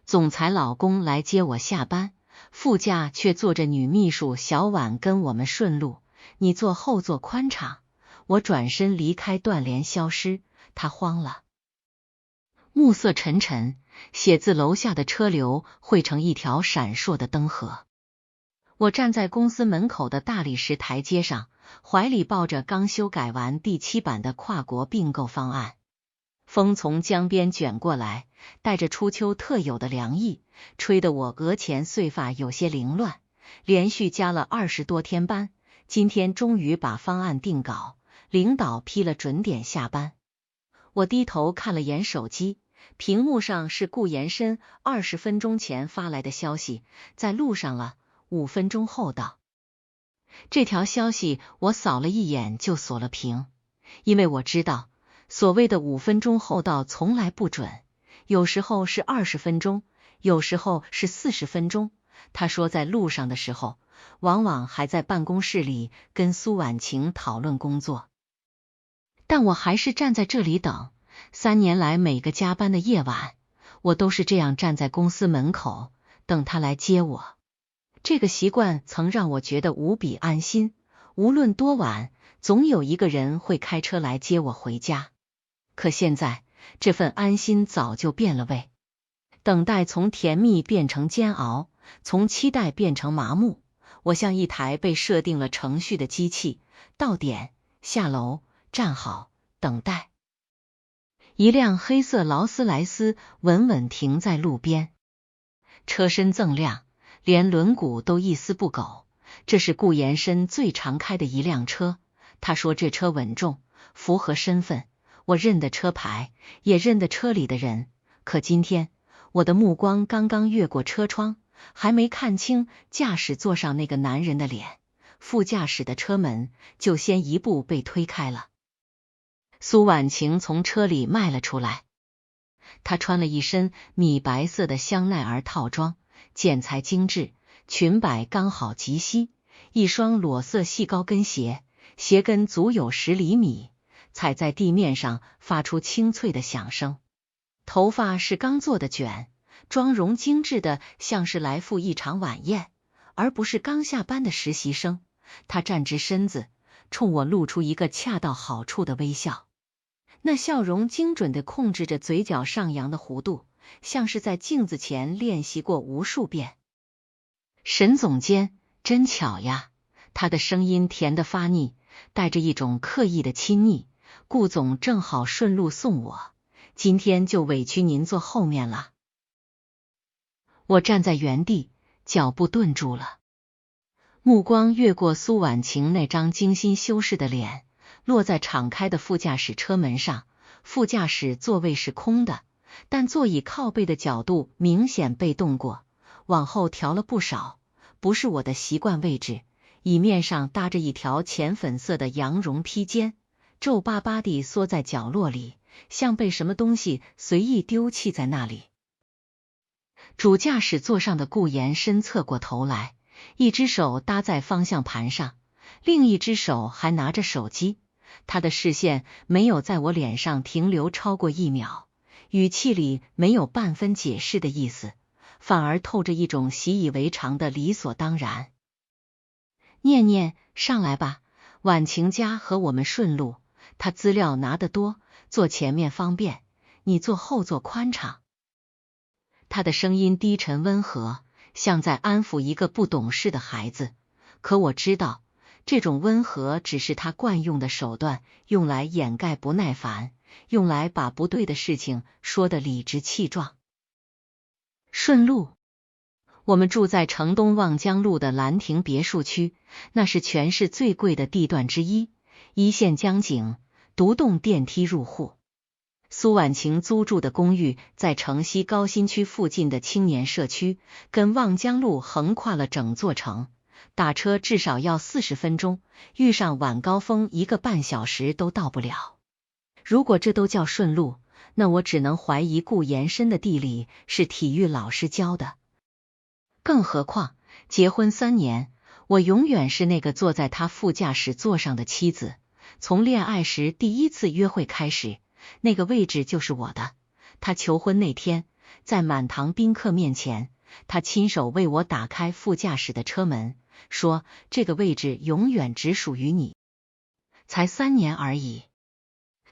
总裁老公来接我下班，副驾却坐着女秘书小婉跟我们顺路，你坐后座宽敞。我转身离开，断联消失，他慌了。暮色沉沉，写字楼下的车流汇成一条闪烁的灯河。我站在公司门口的大理石台阶上，怀里抱着刚修改完第7版的跨国并购方案。风从江边卷过来，带着初秋特有的凉意，吹得我额前碎发有些凌乱。连续加了20多天班，今天终于把方案定稿，领导批了准点下班。我低头看了眼手机，屏幕上是顾延伸20分钟前发来的消息，在路上了，5分钟后到。这条消息我扫了一眼就锁了屏，因为我知道所谓的5分钟后到从来不准，有时候是20分钟，有时候是40分钟。他说在路上的时候，往往还在办公室里跟苏婉晴讨论工作。但我还是站在这里等，3年来每个加班的夜晚，我都是这样站在公司门口，等他来接我。这个习惯曾让我觉得无比安心，无论多晚，总有一个人会开车来接我回家。可现在，这份安心早就变了味，等待从甜蜜变成煎熬，从期待变成麻木。我像一台被设定了程序的机器，到点，下楼，站好，等待。一辆黑色劳斯莱斯稳稳停在路边，车身锃亮，连轮毂都一丝不苟。这是顾延伸最常开的一辆车，他说这车稳重，符合身份。我认得车牌，也认得车里的人，可今天我的目光刚刚越过车窗，还没看清驾驶座上那个男人的脸，副驾驶的车门就先一步被推开了。苏婉晴从车里迈了出来，她穿了一身米白色的香奈儿套装，剪裁精致，裙摆刚好及膝，一双裸色细高跟鞋，鞋跟足有10厘米，踩在地面上发出清脆的响声。头发是刚做的卷，妆容精致的像是来赴一场晚宴，而不是刚下班的实习生。她站直身子，冲我露出一个恰到好处的微笑，那笑容精准地控制着嘴角上扬的弧度，像是在镜子前练习过无数遍。沈总监，真巧呀。他的声音甜得发腻，带着一种刻意的亲昵。顾总正好顺路送我，今天就委屈您坐后面了。我站在原地，脚步顿住了，目光越过苏婉晴那张精心修饰的脸，落在敞开的副驾驶车门上。副驾驶座位是空的，但座椅靠背的角度明显被动过，往后调了不少，不是我的习惯位置。椅面上搭着一条浅粉色的羊绒披肩，皱巴巴地缩在角落里，像被什么东西随意丢弃在那里。主驾驶座上的顾延伸侧过头来，一只手搭在方向盘上，另一只手还拿着手机。他的视线没有在我脸上停留超过1秒，语气里没有半分解释的意思，反而透着一种习以为常的理所当然。念念，上来吧，婉晴家和我们顺路，他资料拿得多，坐前面方便，你坐后座宽敞。他的声音低沉温和，像在安抚一个不懂事的孩子，可我知道，这种温和只是他惯用的手段，用来掩盖不耐烦，用来把不对的事情说得理直气壮。顺路。我们住在城东望江路的兰亭别墅区，那是全市最贵的地段之一，一线江景，独栋电梯入户。苏婉晴租住的公寓在城西高新区附近的青年社区，跟望江路横跨了整座城，打车至少要40分钟，遇上晚高峰1个半小时都到不了。如果这都叫顺路，那我只能怀疑顾延伸的地理是体育老师教的。更何况，结婚3年，我永远是那个坐在他副驾驶座上的妻子。从恋爱时第1次约会开始，那个位置就是我的。他求婚那天，在满堂宾客面前，他亲手为我打开副驾驶的车门，说这个位置永远只属于你。才3年而已。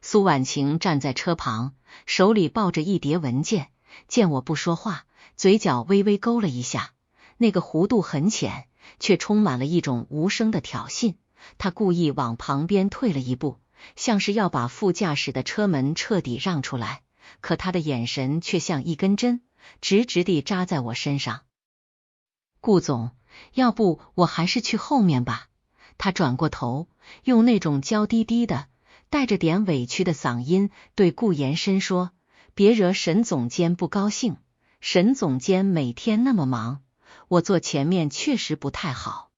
苏婉晴站在车旁，手里抱着一叠文件，见我不说话，嘴角微微勾了一下，那个弧度很浅，却充满了一种无声的挑衅。他故意往旁边退了一步，像是要把副驾驶的车门彻底让出来，可他的眼神却像一根针，直直地扎在我身上。顾总，要不我还是去后面吧。他转过头，用那种娇滴滴的带着点委屈的嗓音对顾延伸说，别惹沈总监不高兴，沈总监每天那么忙，我坐前面确实不太好。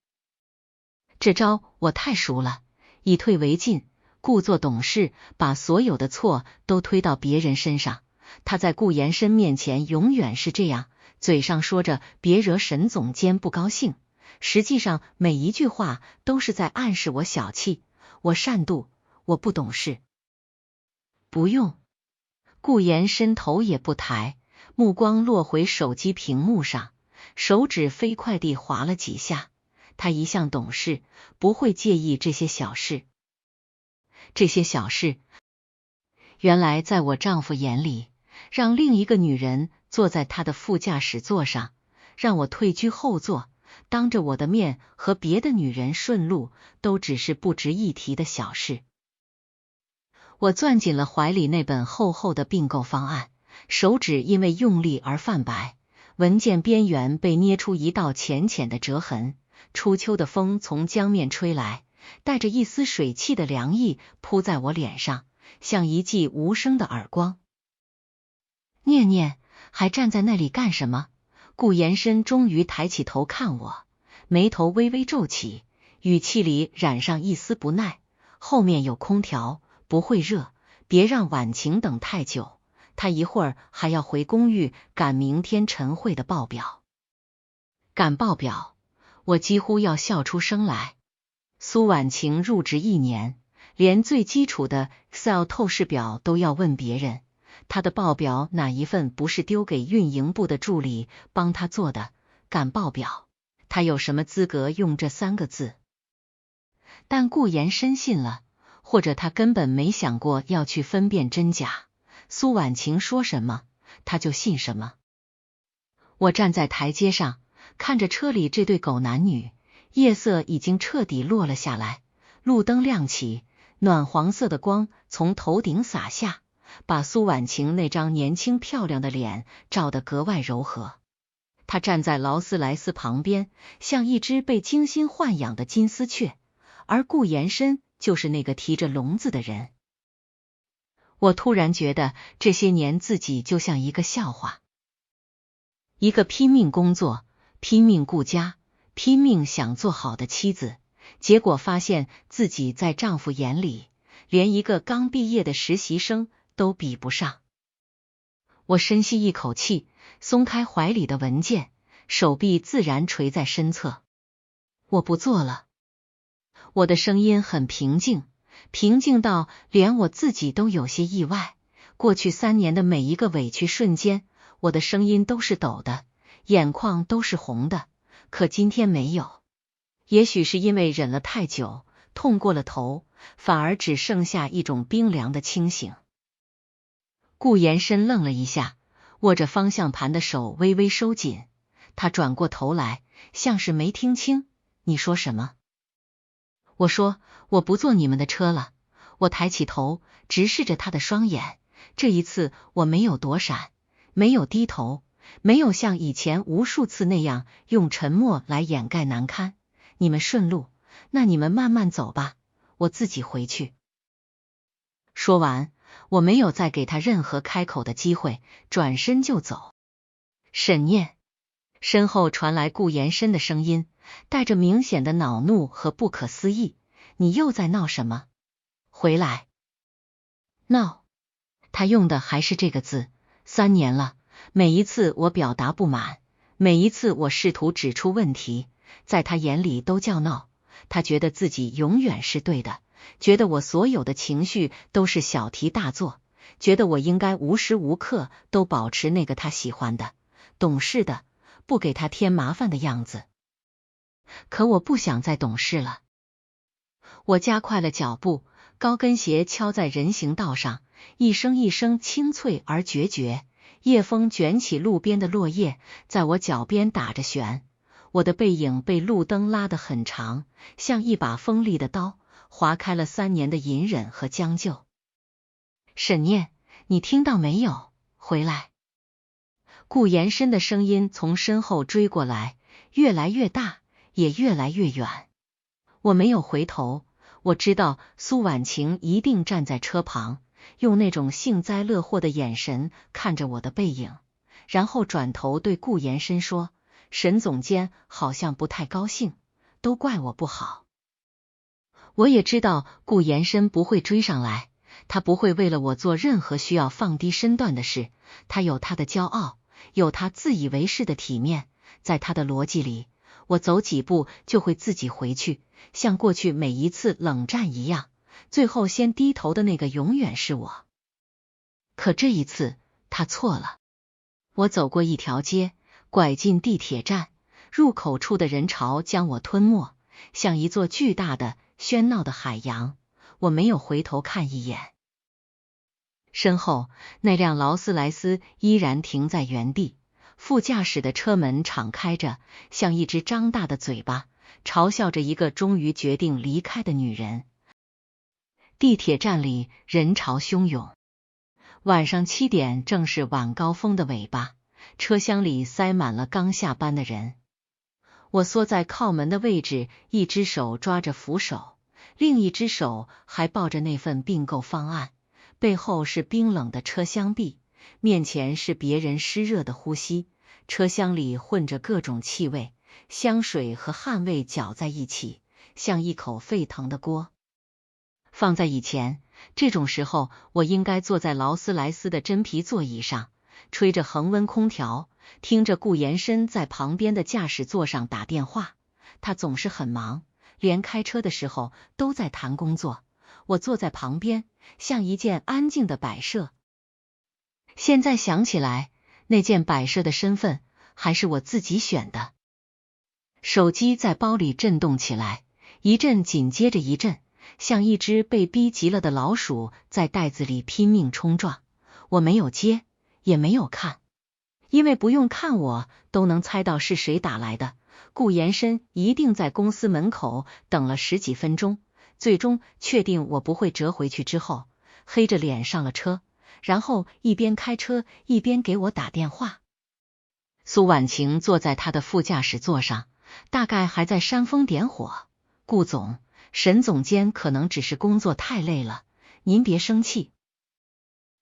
这招我太熟了，以退为进，故作懂事，把所有的错都推到别人身上。他在顾延伸面前永远是这样，嘴上说着别惹沈总监不高兴，实际上每一句话都是在暗示我小气，我善妒，我不懂事。不用。顾延伸头也不抬，目光落回手机屏幕上，手指飞快地划了几下。他一向懂事，不会介意这些小事。这些小事，原来在我丈夫眼里，让另一个女人坐在他的副驾驶座上，让我退居后座，当着我的面和别的女人顺路，都只是不值一提的小事。我攥紧了怀里那本厚厚的并购方案，手指因为用力而泛白，文件边缘被捏出一道浅浅的折痕。初秋的风从江面吹来，带着一丝水汽的凉意扑在我脸上，像一记无声的耳光。念念，还站在那里干什么？顾延伸终于抬起头看我，眉头微微皱起，语气里染上一丝不耐。后面有空调，不会热，别让婉晴等太久，她一会儿还要回公寓赶明天晨会的报表。赶报表，我几乎要笑出声来。苏婉晴入职1年，连最基础的 Excel 透视表都要问别人，她的报表哪一份不是丢给运营部的助理帮她做的？赶报表，她有什么资格用这3个字？但顾延伸信了，或者他根本没想过要去分辨真假。苏婉晴说什么，他就信什么。我站在台阶上，看着车里这对狗男女，夜色已经彻底落了下来，路灯亮起，暖黄色的光从头顶洒下，把苏婉晴那张年轻漂亮的脸照得格外柔和。她站在劳斯莱斯旁边，像一只被精心豢养的金丝雀，而顾延伸就是那个提着笼子的人。我突然觉得这些年自己就像一个笑话，一个拼命工作、拼命顾家、拼命想做好的妻子，结果发现自己在丈夫眼里，连一个刚毕业的实习生都比不上。我深吸一口气，松开怀里的文件，手臂自然垂在身侧。我不做了。我的声音很平静，平静到连我自己都有些意外。过去3年的每一个委屈瞬间，我的声音都是抖的，眼眶都是红的，可今天没有。也许是因为忍了太久，痛过了头，反而只剩下一种冰凉的清醒。顾延伸愣了一下，握着方向盘的手微微收紧，他转过头来，像是没听清。你说什么？我说我不坐你们的车了。我抬起头，直视着他的双眼，这一次我没有躲闪，没有低头，没有像以前无数次那样用沉默来掩盖难堪。你们顺路，那你们慢慢走吧，我自己回去。说完，我没有再给他任何开口的机会，转身就走。沈念，身后传来顾延伸的声音，带着明显的恼怒和不可思议。你又在闹什么？回来。闹，他用的还是这个字。3年了，每一次我表达不满，每一次我试图指出问题，在他眼里都叫闹。他觉得自己永远是对的，觉得我所有的情绪都是小题大做，觉得我应该无时无刻都保持那个他喜欢的、懂事的、不给他添麻烦的样子。可我不想再懂事了。我加快了脚步，高跟鞋敲在人行道上，一声一声清脆而决绝。夜风卷起路边的落叶，在我脚边打着旋。我的背影被路灯拉得很长，像一把锋利的刀，划开了3年的隐忍和将就。沈念，你听到没有？回来！顾延伸的声音从身后追过来，越来越大，也越来越远。我没有回头，我知道苏婉晴一定站在车旁，用那种幸灾乐祸的眼神看着我的背影，然后转头对顾延伸说：“沈总监好像不太高兴，都怪我不好。”我也知道顾延伸不会追上来，他不会为了我做任何需要放低身段的事，他有他的骄傲，有他自以为是的体面，在他的逻辑里，我走几步就会自己回去，像过去每一次冷战一样，最后先低头的那个永远是我。可这一次他错了。我走过一条街，拐进地铁站，入口处的人潮将我吞没，像一座巨大的喧闹的海洋，我没有回头看一眼。身后那辆劳斯莱斯依然停在原地，副驾驶的车门敞开着，像一只张大的嘴巴，嘲笑着一个终于决定离开的女人。地铁站里人潮汹涌，晚上7点正是晚高峰的尾巴，车厢里塞满了刚下班的人。我缩在靠门的位置，一只手抓着扶手，另一只手还抱着那份并购方案，背后是冰冷的车厢壁，面前是别人湿热的呼吸，车厢里混着各种气味，香水和汗味搅在一起，像一口沸腾的锅。放在以前，这种时候我应该坐在劳斯莱斯的真皮座椅上，吹着恒温空调，听着顾延伸在旁边的驾驶座上打电话。他总是很忙，连开车的时候都在谈工作。我坐在旁边，像一件安静的摆设。现在想起来，那件摆设的身份还是我自己选的。手机在包里震动起来，一阵紧接着一阵，像一只被逼急了的老鼠在袋子里拼命冲撞。我没有接，也没有看，因为不用看我都能猜到是谁打来的。顾延伸一定在公司门口等了10几分钟，最终确定我不会折回去之后，黑着脸上了车，然后一边开车一边给我打电话。苏婉晴坐在他的副驾驶座上，大概还在煽风点火。顾总，沈总监可能只是工作太累了，您别生气。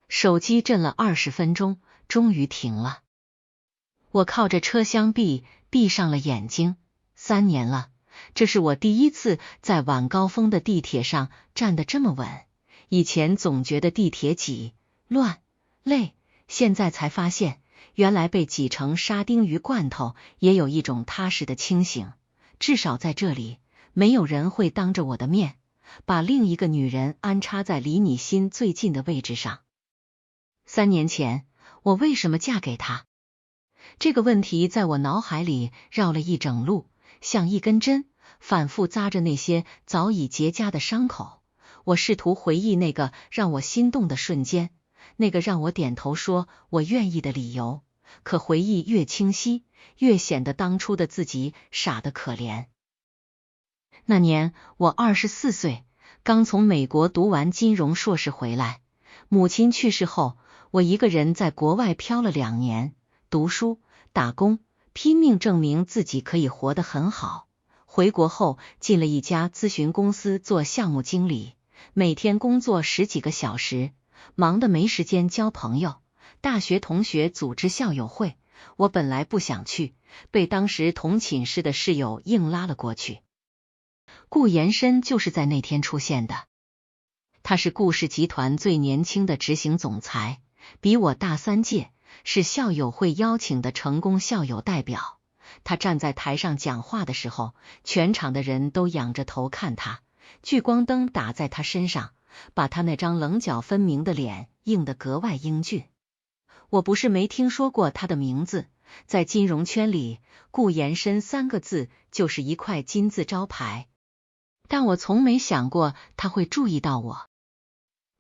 手机震了20分钟，终于停了。我靠着车厢壁，闭上了眼睛。3年了，这是我第一次在晚高峰的地铁上站得这么稳。以前总觉得地铁挤、乱、累，现在才发现，原来被挤成沙丁鱼罐头也有一种踏实的清醒。至少在这里，没有人会当着我的面，把另一个女人安插在离你心最近的位置上。3年前，我为什么嫁给他？这个问题在我脑海里绕了一整路，像一根针，反复扎着那些早已结痂的伤口。我试图回忆那个让我心动的瞬间，那个让我点头说我愿意的理由，可回忆越清晰，越显得当初的自己傻得可怜。那年我24岁，刚从美国读完金融硕士回来，母亲去世后，我一个人在国外漂了2年，读书、打工，拼命证明自己可以活得很好。回国后进了一家咨询公司做项目经理，每天工作10几个小时，忙得没时间交朋友。大学同学组织校友会，我本来不想去，被当时同寝室的室友硬拉了过去。顾延伸就是在那天出现的。他是顾氏集团最年轻的执行总裁，比我大3届，是校友会邀请的成功校友代表。他站在台上讲话的时候，全场的人都仰着头看他，聚光灯打在他身上，把他那张棱角分明的脸映得格外英俊。我不是没听说过他的名字，在金融圈里，顾延伸3个字就是一块金字招牌，但我从没想过他会注意到我。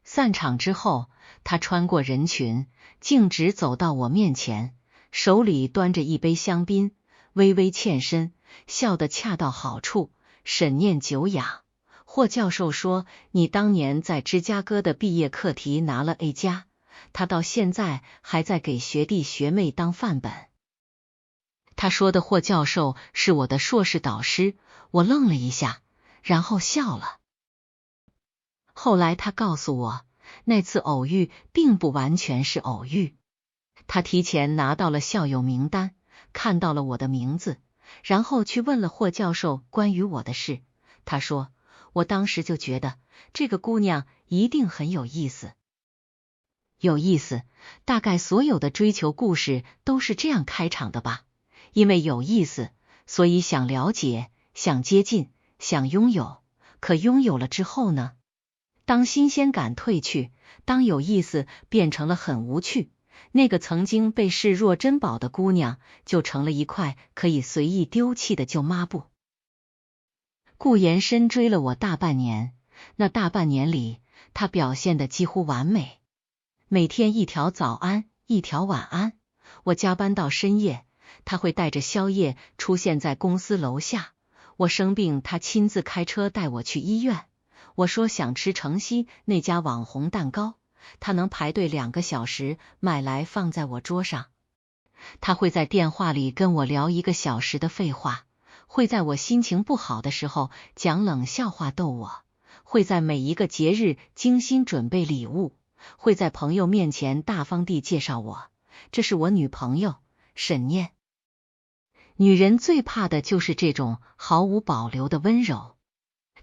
散场之后，他穿过人群，径直走到我面前，手里端着一杯香槟，微微欠身，笑得恰到好处，沈念久仰。霍教授说，你当年在芝加哥的毕业课题拿了 A+，他到现在还在给学弟学妹当范本。他说的霍教授是我的硕士导师，我愣了一下，然后笑了。后来他告诉我，那次偶遇并不完全是偶遇，他提前拿到了校友名单，看到了我的名字，然后去问了霍教授关于我的事。他说，我当时就觉得这个姑娘一定很有意思。有意思，大概所有的追求故事都是这样开场的吧？因为有意思，所以想了解，想接近，想拥有。可拥有了之后呢？当新鲜感褪去，当有意思变成了很无趣，那个曾经被视若珍宝的姑娘就成了一块可以随意丢弃的旧抹布。顾延伸追了我大半年，那大半年里，他表现得几乎完美。每天一条早安，一条晚安。我加班到深夜，他会带着宵夜出现在公司楼下。我生病，他亲自开车带我去医院。我说想吃城西那家网红蛋糕，他能排队2个小时买来放在我桌上。他会在电话里跟我聊1个小时的废话，会在我心情不好的时候讲冷笑话逗我，会在每一个节日精心准备礼物，会在朋友面前大方地介绍我，这是我女朋友沈念。女人最怕的就是这种毫无保留的温柔，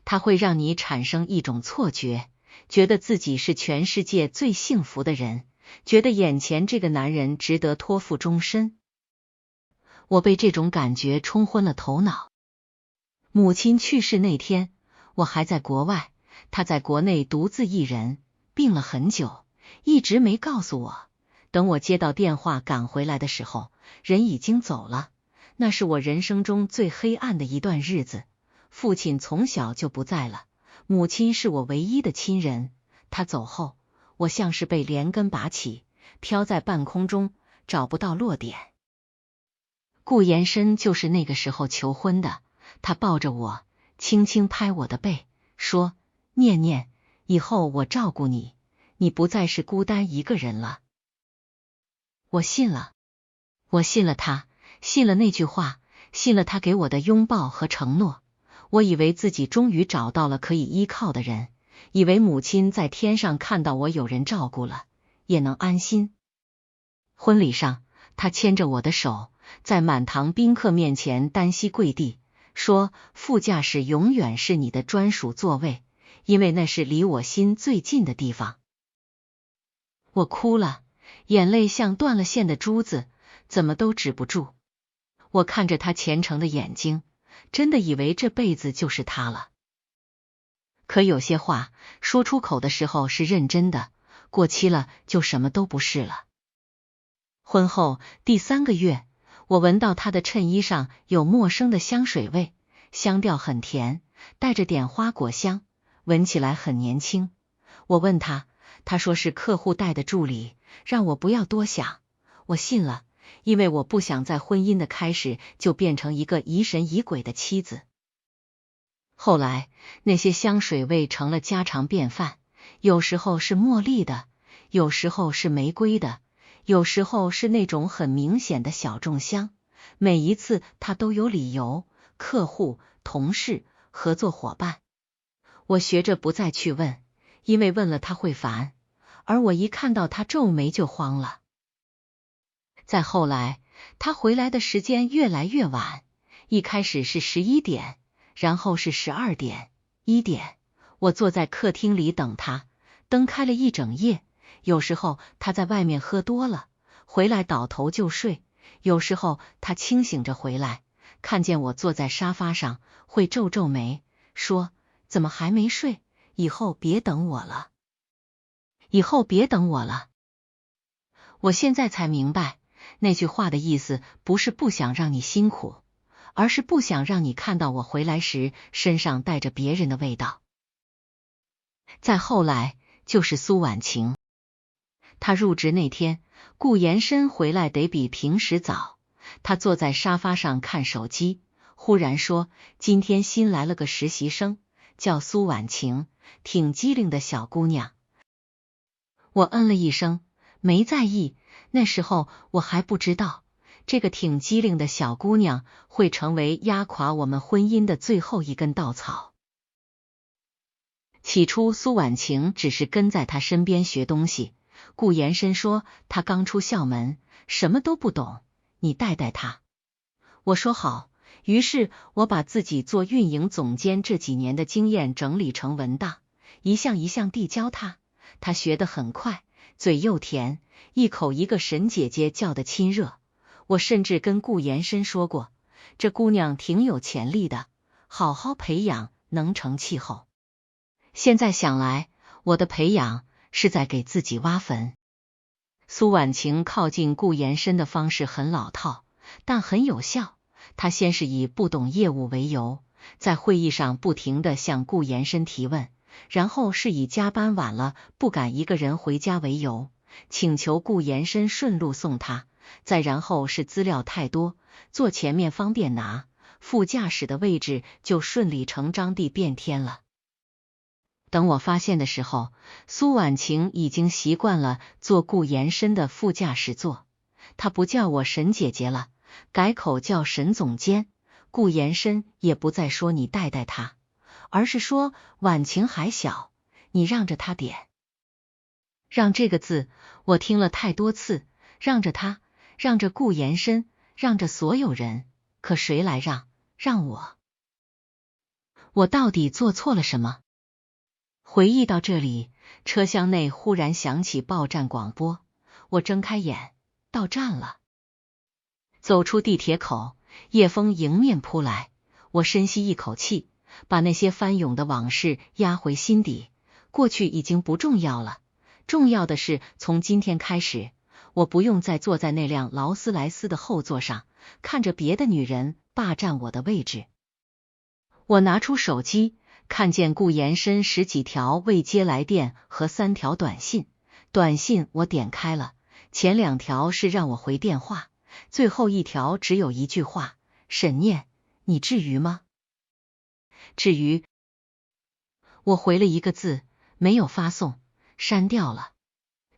它会让你产生一种错觉，觉得自己是全世界最幸福的人，觉得眼前这个男人值得托付终身。我被这种感觉冲昏了头脑。母亲去世那天，我还在国外，她在国内独自一人，病了很久，一直没告诉我。等我接到电话赶回来的时候，人已经走了。那是我人生中最黑暗的一段日子。父亲从小就不在了，母亲是我唯一的亲人。他走后，我像是被连根拔起，飘在半空中，找不到落点。顾延伸就是那个时候求婚的，他抱着我，轻轻拍我的背，说：念念，以后我照顾你，你不再是孤单一个人了。我信了，我信了他，信了那句话，信了他给我的拥抱和承诺。我以为自己终于找到了可以依靠的人，以为母亲在天上看到我有人照顾了，也能安心。婚礼上，他牵着我的手，在满堂宾客面前单膝跪地，说副驾驶永远是你的专属座位，因为那是离我心最近的地方。我哭了，眼泪像断了线的珠子，怎么都止不住。我看着他虔诚的眼睛，真的以为这辈子就是他了。可有些话说出口的时候是认真的，过期了就什么都不是了。婚后第3个月，我闻到他的衬衣上有陌生的香水味，香调很甜，带着点花果香，闻起来很年轻。我问他，他说是客户带的助理，让我不要多想。我信了，因为我不想在婚姻的开始就变成一个疑神疑鬼的妻子。后来那些香水味成了家常便饭，有时候是茉莉的，有时候是玫瑰的，有时候是那种很明显的小众香。每一次他都有理由，客户、同事、合作伙伴。我学着不再去问，因为问了他会烦，而我一看到他皱眉就慌了。再后来，他回来的时间越来越晚，一开始是11点，然后是12点、1点。我坐在客厅里等他，灯开了一整夜。有时候他在外面喝多了，回来倒头就睡；有时候他清醒着回来，看见我坐在沙发上，会皱皱眉，说：怎么还没睡？以后别等我了，以后别等我了。我现在才明白，那句话的意思不是不想让你辛苦，而是不想让你看到我回来时身上带着别人的味道。再后来就是苏婉晴，她入职那天，顾延伸回来得比平时早，他坐在沙发上看手机，忽然说今天新来了个实习生，叫苏婉晴，挺机灵的小姑娘。我嗯了一声，没在意，那时候我还不知道，这个挺机灵的小姑娘会成为压垮我们婚姻的最后一根稻草。起初苏婉晴只是跟在他身边学东西，顾延伸说他刚出校门，什么都不懂，你带带他。我说好，于是我把自己做运营总监这几年的经验整理成文档，一项一项递交他，他学得很快，嘴又甜，一口一个沈姐姐叫得亲热。我甚至跟顾延伸说过，这姑娘挺有潜力的，好好培养，能成气候。现在想来，我的培养是在给自己挖坟。苏婉晴靠近顾延伸的方式很老套，但很有效。她先是以不懂业务为由，在会议上不停地向顾延伸提问，然后是以加班晚了不敢一个人回家为由，请求顾延伸顺路送他，再然后是资料太多，坐前面方便拿，副驾驶的位置就顺理成章地变天了。等我发现的时候，苏婉晴已经习惯了坐顾延伸的副驾驶座，她不叫我沈姐姐了，改口叫沈总监。顾延伸也不再说你带带她，而是说婉晴还小，你让着她点。让这个字我听了太多次，让着她，让着顾延伸，让着所有人，可谁来让？让我。我到底做错了什么？回忆到这里，车厢内忽然响起报站广播，我睁开眼，到站了。走出地铁口，夜风迎面扑来，我深吸一口气，把那些翻涌的往事压回心底。过去已经不重要了，重要的是从今天开始，我不用再坐在那辆劳斯莱斯的后座上，看着别的女人霸占我的位置。我拿出手机，看见顾延伸10几条未接来电和3条短信，短信我点开了，前2条是让我回电话，最后1条只有一句话：沈念，你至于吗？至于。我回了一个字，没有发送，删掉了。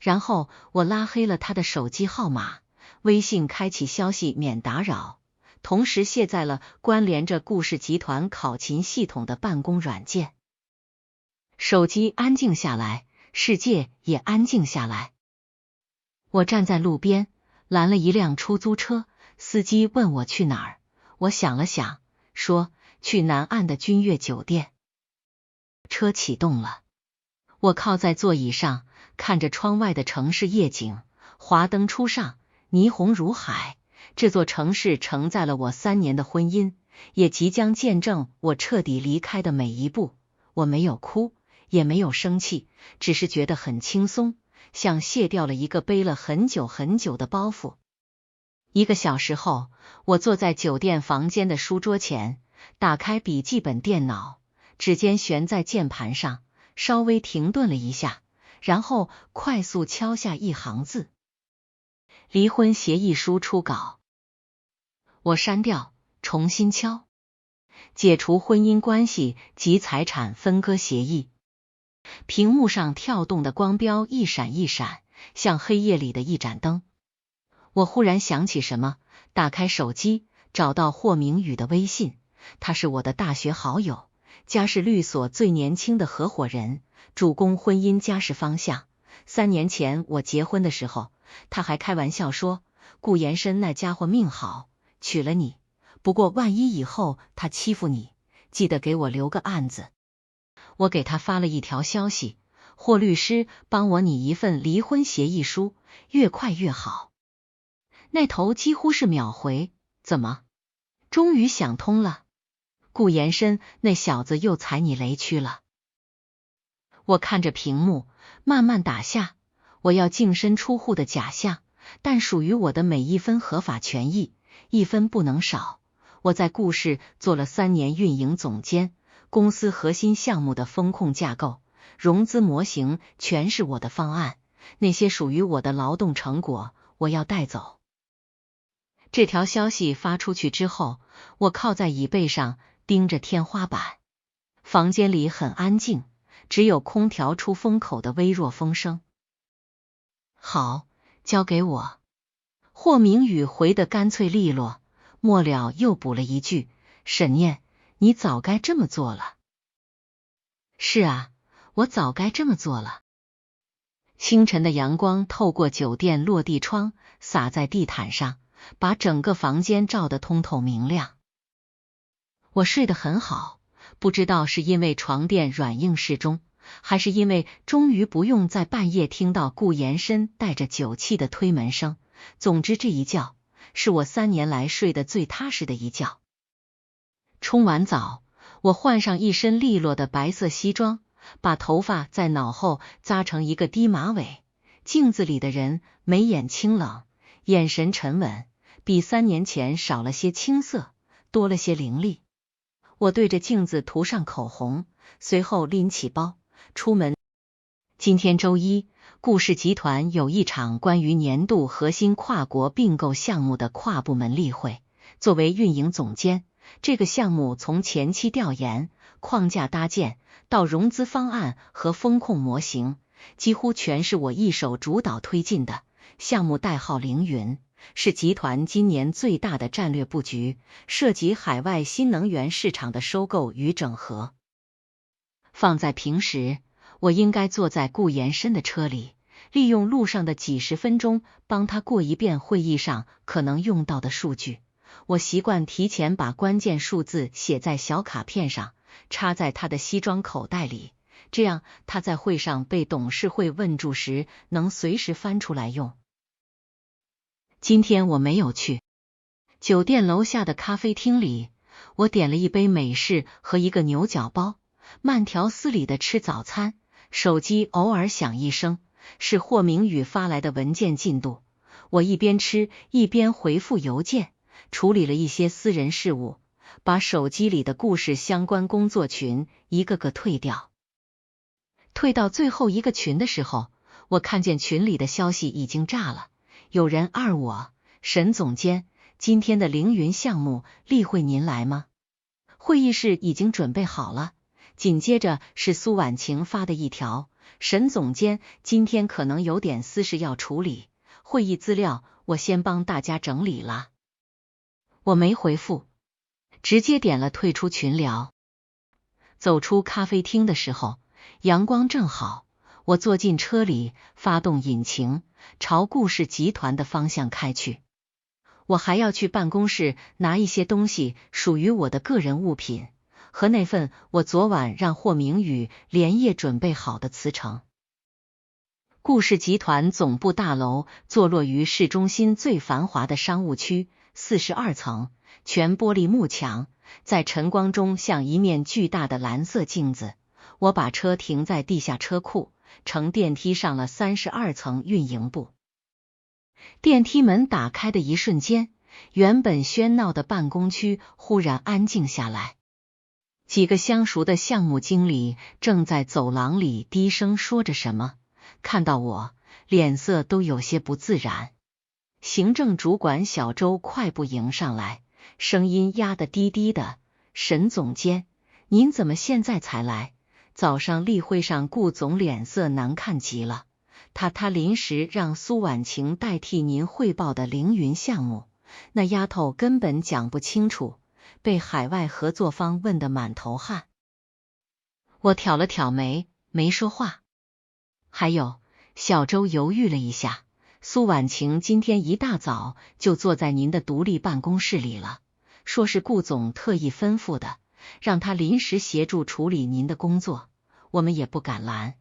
然后我拉黑了他的手机号码，微信开启消息免打扰，同时卸载了关联着顾氏集团考勤系统的办公软件。手机安静下来，世界也安静下来。我站在路边，拦了一辆出租车，司机问我去哪儿，我想了想，说去南岸的君悦酒店。车启动了，我靠在座椅上，看着窗外的城市夜景，华灯初上，霓虹如海。这座城市承载了我3年的婚姻，也即将见证我彻底离开的每一步。我没有哭，也没有生气，只是觉得很轻松，像卸掉了一个背了很久很久的包袱。1个小时后，我坐在酒店房间的书桌前，打开笔记本电脑，指尖悬在键盘上，稍微停顿了一下，然后快速敲下1行字：离婚协议书初稿。我删掉，重新敲。解除婚姻关系及财产分割协议。屏幕上跳动的光标一闪一闪，像黑夜里的一盏灯。我忽然想起什么，打开手机，找到霍明宇的微信，他是我的大学好友，家是律所最年轻的合伙人，主攻婚姻家事方向。3年前我结婚的时候，他还开玩笑说，顾延伸那家伙命好，娶了你，不过万一以后他欺负你，记得给我留个案子。我给他发了一条消息，霍律师帮我拟一份离婚协议书，越快越好。那头几乎是秒回，怎么？终于想通了，顾延伸那小子又踩你雷区了。我看着屏幕，慢慢打下我要净身出户的假象，但属于我的每一分合法权益，一分不能少。我在顾氏做了3年运营总监，公司核心项目的风控架构、融资模型全是我的方案，那些属于我的劳动成果，我要带走。这条消息发出去之后，我靠在椅背上盯着天花板。房间里很安静，只有空调出风口的微弱风声。好，交给我。霍明宇回得干脆利落，末了又补了一句：沈念，你早该这么做了。是啊，我早该这么做了。清晨的阳光透过酒店落地窗洒在地毯上，把整个房间照得通透明亮。我睡得很好，不知道是因为床垫软硬适中，还是因为终于不用在半夜听到顾延伸带着酒气的推门声。总之这一觉是我3年来睡得最踏实的一觉。冲完澡，我换上一身利落的白色西装，把头发在脑后扎成一个低马尾。镜子里的人眉眼清冷，眼神沉稳，比3年前少了些青涩，多了些凌厉。我对着镜子涂上口红，随后拎起包出门。今天周一，顾氏集团有一场关于年度核心跨国并购项目的跨部门例会。作为运营总监，这个项目从前期调研、框架搭建到融资方案和风控模型，几乎全是我一手主导推进的。项目代号凌云，是集团今年最大的战略布局，涉及海外新能源市场的收购与整合。放在平时，我应该坐在顾延伸的车里，利用路上的几10分钟帮他过一遍会议上可能用到的数据。我习惯提前把关键数字写在小卡片上，插在他的西装口袋里，这样他在会上被董事会问住时能随时翻出来用。今天我没有去。酒店楼下的咖啡厅里，我点了一杯美式和一个牛角包，慢条斯理的吃早餐。手机偶尔响一声，是霍明宇发来的文件进度。我一边吃一边回复邮件，处理了一些私人事务，把手机里的故事相关工作群一个个退掉。退到最后一个群的时候，我看见群里的消息已经炸了。有人二我：沈总监，今天的凌云项目例会您来吗？会议室已经准备好了。紧接着是苏婉晴发的一条：沈总监今天可能有点私事要处理，会议资料我先帮大家整理了。我没回复，直接点了退出群聊。走出咖啡厅的时候，阳光正好，我坐进车里，发动引擎，朝顾氏集团的方向开去。我还要去办公室拿一些东西，属于我的个人物品和那份我昨晚让霍明宇连夜准备好的辞呈。顾氏集团总部大楼坐落于市中心最繁华的商务区，42层，全玻璃幕墙，在晨光中像一面巨大的蓝色镜子。我把车停在地下车库，乘电梯上了32层运营部。电梯门打开的一瞬间，原本喧闹的办公区忽然安静下来。几个相熟的项目经理正在走廊里低声说着什么，看到我，脸色都有些不自然。行政主管小周快步迎上来，声音压得低低的：沈总监，您怎么现在才来？早上例会上顾总脸色难看极了，他临时让苏婉晴代替您汇报的凌云项目，那丫头根本讲不清楚，被海外合作方问得满头汗。我挑了挑眉，没说话。还有，小周犹豫了一下，苏婉晴今天一大早就坐在您的独立办公室里了，说是顾总特意吩咐的，让他临时协助处理您的工作，我们也不敢拦。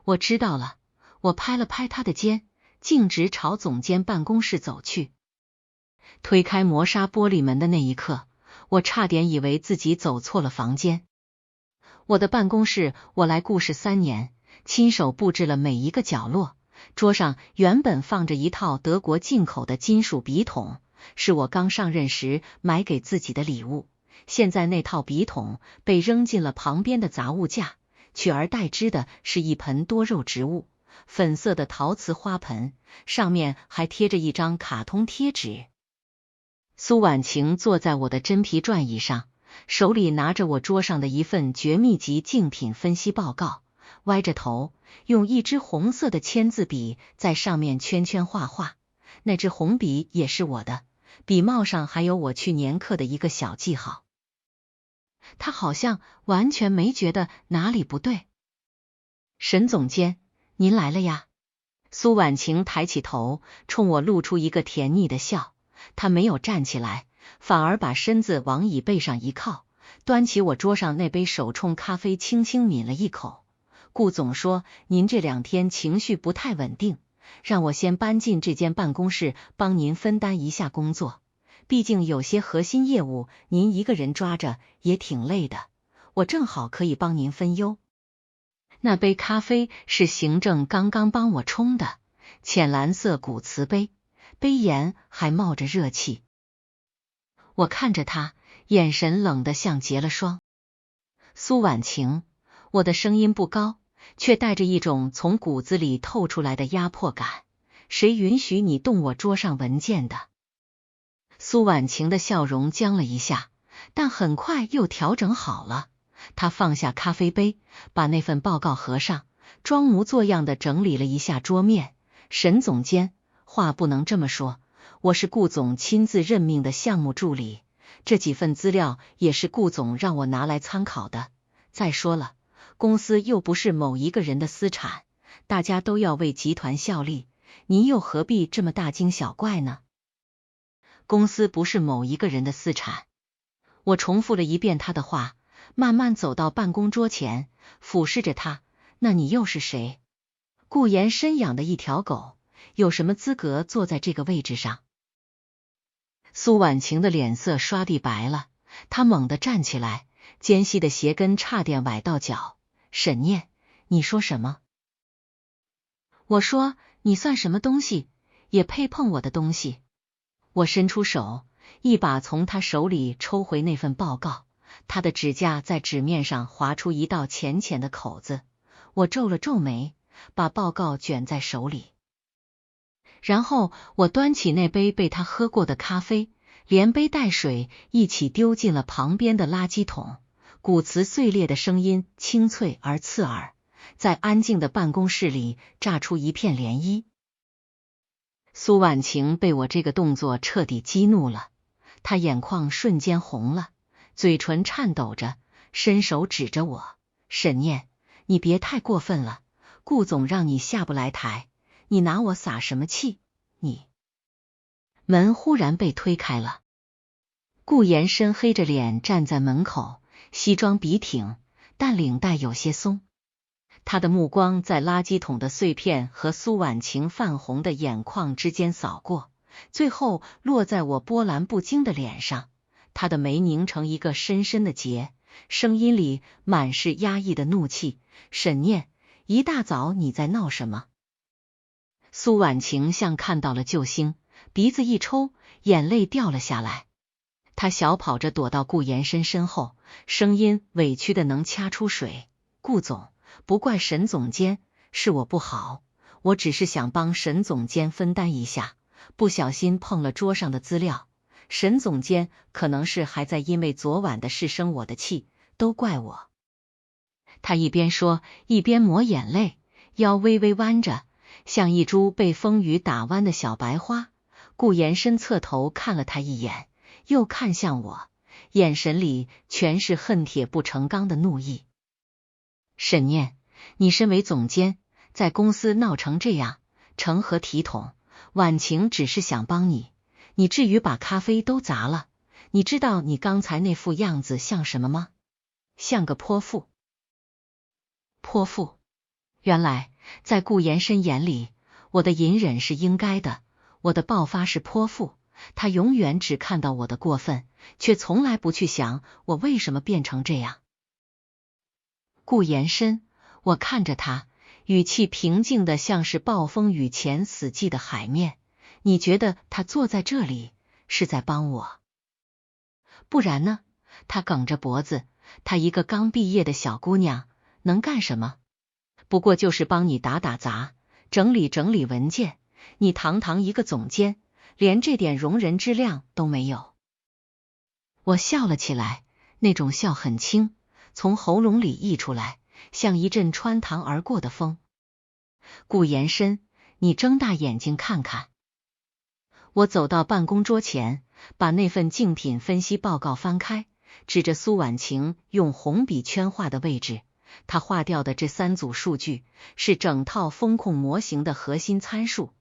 我知道了，我拍了拍他的肩，径直朝总监办公室走去。推开磨砂玻璃门的那一刻，我差点以为自己走错了房间。我的办公室我来顾氏3年，亲手布置了每一个角落。桌上原本放着一套德国进口的金属笔筒，是我刚上任时买给自己的礼物。现在那套笔筒被扔进了旁边的杂物架，取而代之的是一盆多肉植物，粉色的陶瓷花盆，上面还贴着一张卡通贴纸。苏婉晴坐在我的真皮转椅上，手里拿着我桌上的一份绝密级竞品分析报告，歪着头，用一支红色的签字笔在上面圈圈画画。那支红笔也是我的，笔帽上还有我去年刻的一个小记号。他好像完全没觉得哪里不对。沈总监，您来了呀。苏婉晴抬起头，冲我露出一个甜腻的笑。她没有站起来，反而把身子往椅背上一靠，端起我桌上那杯手冲咖啡，轻轻抿了一口。顾总说您这2天情绪不太稳定，让我先搬进这间办公室帮您分担一下工作。毕竟有些核心业务您一个人抓着也挺累的，我正好可以帮您分忧。那杯咖啡是行政刚刚帮我冲的，浅蓝色古瓷杯，杯沿还冒着热气。我看着他，眼神冷得像结了霜。苏婉晴，我的声音不高，却带着一种从骨子里透出来的压迫感。谁允许你动我桌上文件的？苏婉晴的笑容僵了一下，但很快又调整好了。她放下咖啡杯，把那份报告合上，装模作样的整理了一下桌面。沈总监，话不能这么说，我是顾总亲自任命的项目助理，这几份资料也是顾总让我拿来参考的。再说了，公司又不是某一个人的私产，大家都要为集团效力，您又何必这么大惊小怪呢？公司不是某一个人的私产。我重复了一遍他的话，慢慢走到办公桌前，俯视着他。那你又是谁？顾岩深养的一条狗，有什么资格坐在这个位置上？苏婉晴的脸色刷地白了，她猛地站起来，尖细的鞋跟差点崴到脚。沈念，你说什么？我说，你算什么东西，也配碰我的东西？我伸出手，一把从他手里抽回那份报告，他的指甲在纸面上划出一道浅浅的口子。我皱了皱眉，把报告卷在手里。然后我端起那杯被他喝过的咖啡，连杯带水一起丢进了旁边的垃圾桶。骨瓷碎裂的声音清脆而刺耳，在安静的办公室里炸出一片涟漪。苏婉晴被我这个动作彻底激怒了，她眼眶瞬间红了，嘴唇颤抖着，伸手指着我。沈念，你别太过分了，顾总让你下不来台，你拿我撒什么气？你……门忽然被推开了，顾岩深黑着脸站在门口，西装笔挺，但领带有些松。他的目光在垃圾桶的碎片和苏婉晴泛红的眼眶之间扫过，最后落在我波澜不惊的脸上。他的眉拧成一个深深的结，声音里满是压抑的怒气。沈念，一大早你在闹什么？苏婉晴像看到了救星，鼻子一抽，眼泪掉了下来。他小跑着躲到顾延伸身后，声音委屈的能掐出水。顾总，不怪沈总监，是我不好，我只是想帮沈总监分担一下，不小心碰了桌上的资料。沈总监可能是还在因为昨晚的事生我的气，都怪我。他一边说，一边抹眼泪，腰微微弯着，像一株被风雨打弯的小白花。顾延伸侧头看了他一眼，又看向我，眼神里全是恨铁不成钢的怒意。沈念，你身为总监，在公司闹成这样，成何体统？婉晴只是想帮你，你至于把咖啡都砸了？你知道你刚才那副样子像什么吗？像个泼妇。泼妇？原来在顾延伸眼里，我的隐忍是应该的，我的爆发是泼妇。他永远只看到我的过分，却从来不去想我为什么变成这样。顾延伸，我看着他，语气平静的像是暴风雨前死寂的海面。你觉得他坐在这里是在帮我？不然呢？他梗着脖子，她一个刚毕业的小姑娘能干什么？不过就是帮你打打杂，整理整理文件。你堂堂一个总监，连这点容人之量都没有。我笑了起来，那种笑很轻，从喉咙里溢出来，像一阵穿堂而过的风。顾延伸，你睁大眼睛看看。我走到办公桌前，把那份竞品分析报告翻开，指着苏婉晴用红笔圈画的位置，他划掉的这3组数据是整套风控模型的核心参数。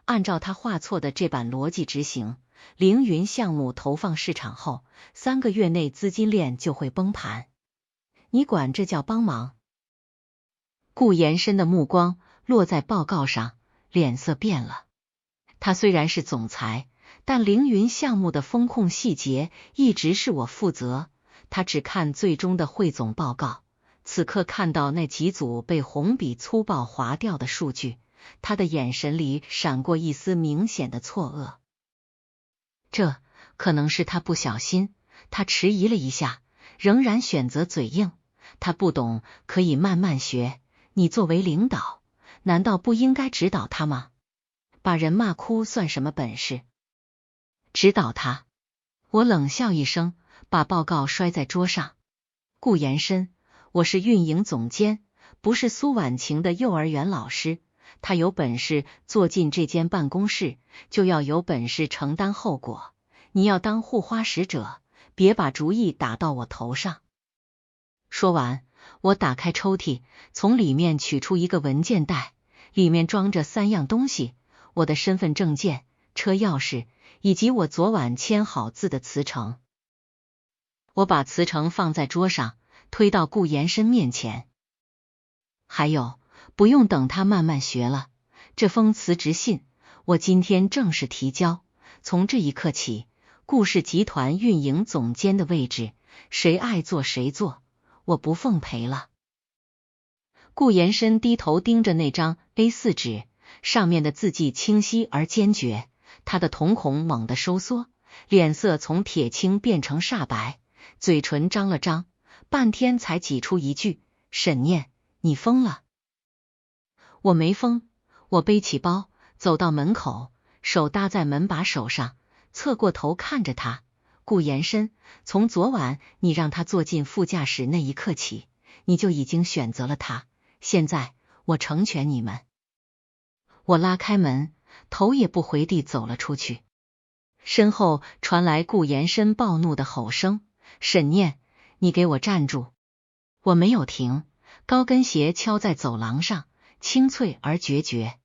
按照他画错的这版逻辑执行，凌云项目投放市场后，3个月内资金链就会崩盘。你管这叫帮忙？顾延伸的目光落在报告上，脸色变了。他虽然是总裁，但凌云项目的风控细节一直是我负责，他只看最终的汇总报告。此刻看到那几组被红笔粗暴划掉的数据，他的眼神里闪过一丝明显的错愕。这可能是他不小心，他迟疑了一下，仍然选择嘴硬。他不懂，可以慢慢学。你作为领导，难道不应该指导他吗？把人骂哭算什么本事？指导他？我冷笑一声，把报告摔在桌上。顾延伸，我是运营总监，不是苏婉晴的幼儿园老师。他有本事坐进这间办公室，就要有本事承担后果。你要当护花使者，别把主意打到我头上。说完，我打开抽屉，从里面取出一个文件袋，里面装着3样东西：我的身份证件、车钥匙，以及我昨晚签好字的辞呈。我把辞呈放在桌上，推到顾延伸面前。还有，不用等他慢慢学了，这封辞职信我今天正式提交，从这一刻起，顾氏集团运营总监的位置，谁爱做谁做，我不奉陪了。顾延伸低头盯着那张 A4 纸，上面的字迹清晰而坚决，他的瞳孔猛地收缩，脸色从铁青变成煞白，嘴唇张了张，半天才挤出一句：沈念，你疯了？我没疯。我背起包，走到门口，手搭在门把手上，侧过头看着他。顾延伸，从昨晚你让他坐进副驾驶那一刻起，你就已经选择了他。现在我成全你们。我拉开门，头也不回地走了出去。身后传来顾延伸暴怒的吼声：沈念，你给我站住！我没有停，高跟鞋敲在走廊上，清脆而决绝。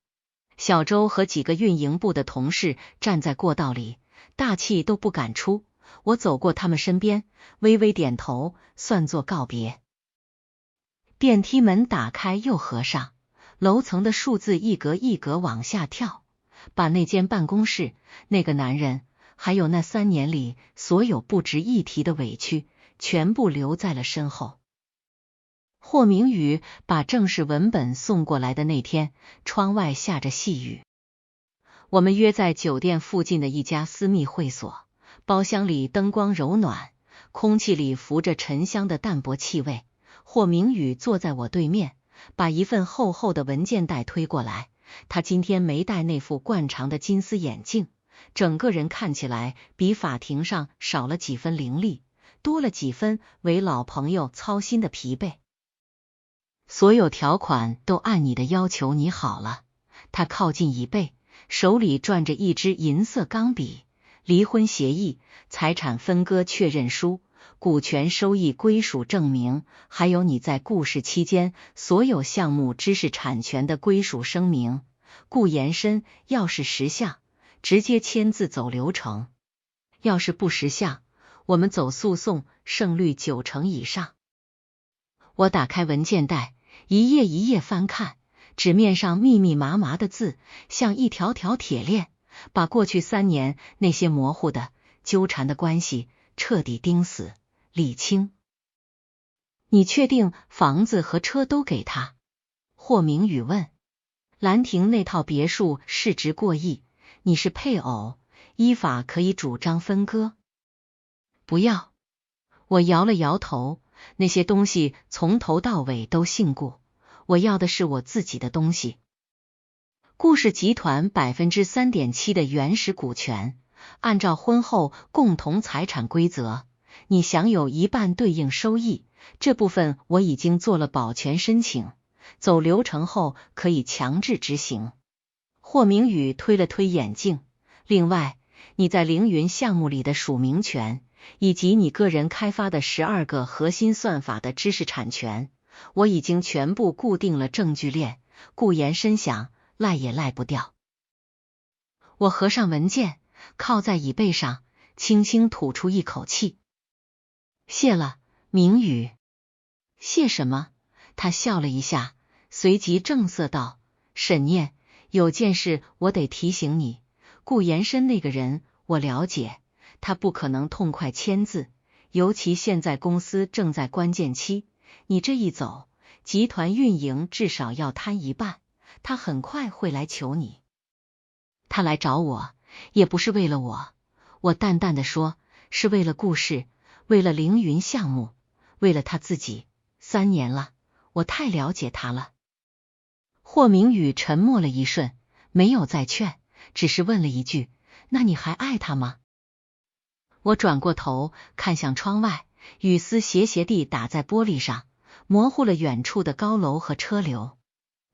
小周和几个运营部的同事站在过道里，大气都不敢出。我走过他们身边，微微点头，算作告别。电梯门打开又合上，楼层的数字一格一格往下跳，把那间办公室、那个男人，还有那3年里所有不值一提的委屈，全部留在了身后。霍明宇把正式文本送过来的那天，窗外下着细雨。我们约在酒店附近的一家私密会所，包厢里灯光柔暖，空气里浮着沉香的淡薄气味。霍明宇坐在我对面，把一份厚厚的文件袋推过来。他今天没戴那副惯常的金丝眼镜，整个人看起来比法庭上少了几分凌厉，多了几分为老朋友操心的疲惫。所有条款都按你的要求拟好了。他靠近椅背，手里攥着一支银色钢笔。离婚协议、财产分割确认书、股权收益归属证明，还有你在顾氏期间所有项目知识产权的归属声明。顾延伸，要是识相，直接签字走流程；要是不识相，我们走诉讼，胜率90%以上。我打开文件袋，一页一页翻看，纸面上密密麻麻的字，像一条条铁链，把过去3年那些模糊的、纠缠的关系彻底钉死、理清。你确定房子和车都给他？霍明宇问。兰亭那套别墅市值过亿，你是配偶，依法可以主张分割。不要。我摇了摇头，那些东西从头到尾都姓顾，我要的是我自己的东西。顾氏集团 3.7% 的原始股权，按照婚后共同财产规则，你享有一半对应收益，这部分我已经做了保全申请，走流程后可以强制执行。霍明宇推了推眼镜，另外，你在凌云项目里的署名权，以及你个人开发的12个核心算法的知识产权，我已经全部固定了证据链，顾延深想赖也赖不掉。我合上文件，靠在椅背上，轻轻吐出一口气。谢了，明宇。谢什么？他笑了一下，随即正色道，沈念，有件事我得提醒你，顾延深那个人我了解，他不可能痛快签字，尤其现在公司正在关键期，你这一走，集团运营至少要摊一半，他很快会来求你。他来找我，也不是为了我淡淡的说，是为了顾氏，为了凌云项目，为了他自己。3年了，我太了解他了。霍明宇沉默了一瞬，没有再劝，只是问了一句，那你还爱他吗？我转过头看向窗外，雨丝斜斜地打在玻璃上，模糊了远处的高楼和车流。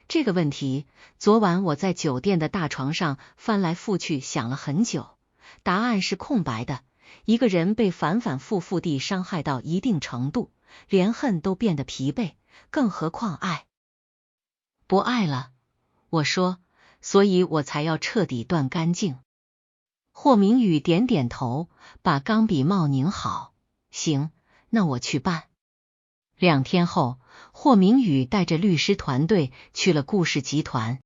这个问题，昨晚我在酒店的大床上翻来覆去想了很久，答案是空白的。一个人被反反复复地伤害到一定程度，连恨都变得疲惫，更何况爱。不爱了，我说，所以我才要彻底断干净。霍明宇点点头，把钢笔帽拧好。行，那我去办。2天后，霍明宇带着律师团队去了顾氏集团。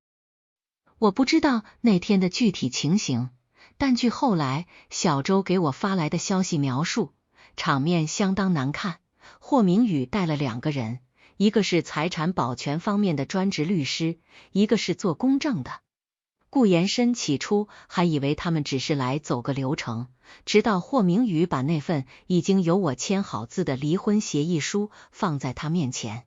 我不知道那天的具体情形，但据后来小周给我发来的消息描述，场面相当难看。霍明宇带了2个人，一个是财产保全方面的专职律师，一个是做公证的。顾延深起初还以为他们只是来走个流程，直到霍明宇把那份已经由我签好字的离婚协议书放在他面前。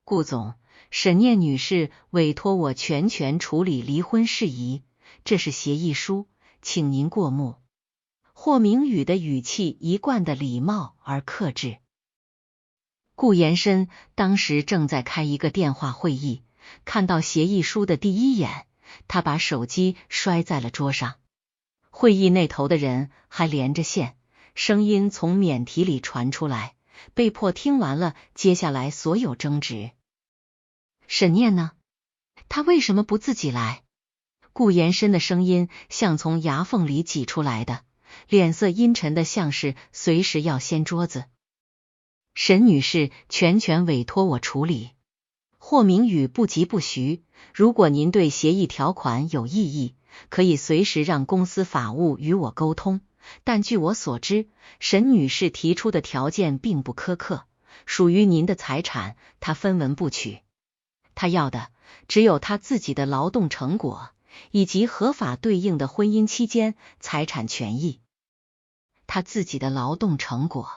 顾总，沈念女士委托我全权处理离婚事宜，这是协议书，请您过目。霍明宇的语气一贯的礼貌而克制。顾延深当时正在开一个电话会议，看到协议书的第一眼，他把手机摔在了桌上。会议那头的人还连着线，声音从免提里传出来，被迫听完了接下来所有争执。沈念呢？他为什么不自己来？顾延深的声音像从牙缝里挤出来的，脸色阴沉的像是随时要掀桌子。沈女士全权委托我处理。霍明宇不疾不徐，如果您对协议条款有异议，可以随时让公司法务与我沟通，但据我所知，沈女士提出的条件并不苛刻，属于您的财产她分文不取，她要的只有她自己的劳动成果以及合法对应的婚姻期间财产权益。她自己的劳动成果。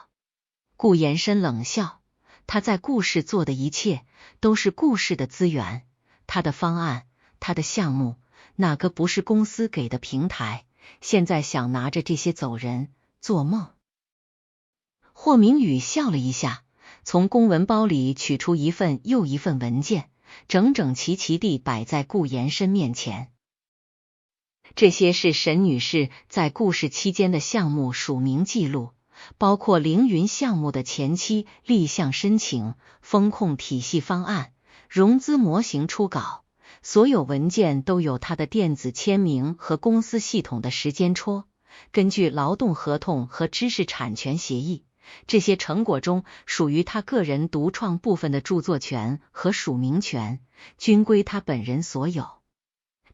顾延深冷笑，他在顾氏做的一切都是顾氏的资源，他的方案，他的项目，哪个不是公司给的平台？现在想拿着这些走人，做梦。霍明宇笑了一下，从公文包里取出一份又一份文件，整整齐齐地摆在顾延深面前。这些是沈女士在顾氏期间的项目署名记录，包括凌云项目的前期立项申请、风控体系方案、融资模型初稿，所有文件都有他的电子签名和公司系统的时间戳。根据劳动合同和知识产权协议，这些成果中属于他个人独创部分的著作权和署名权，均归他本人所有。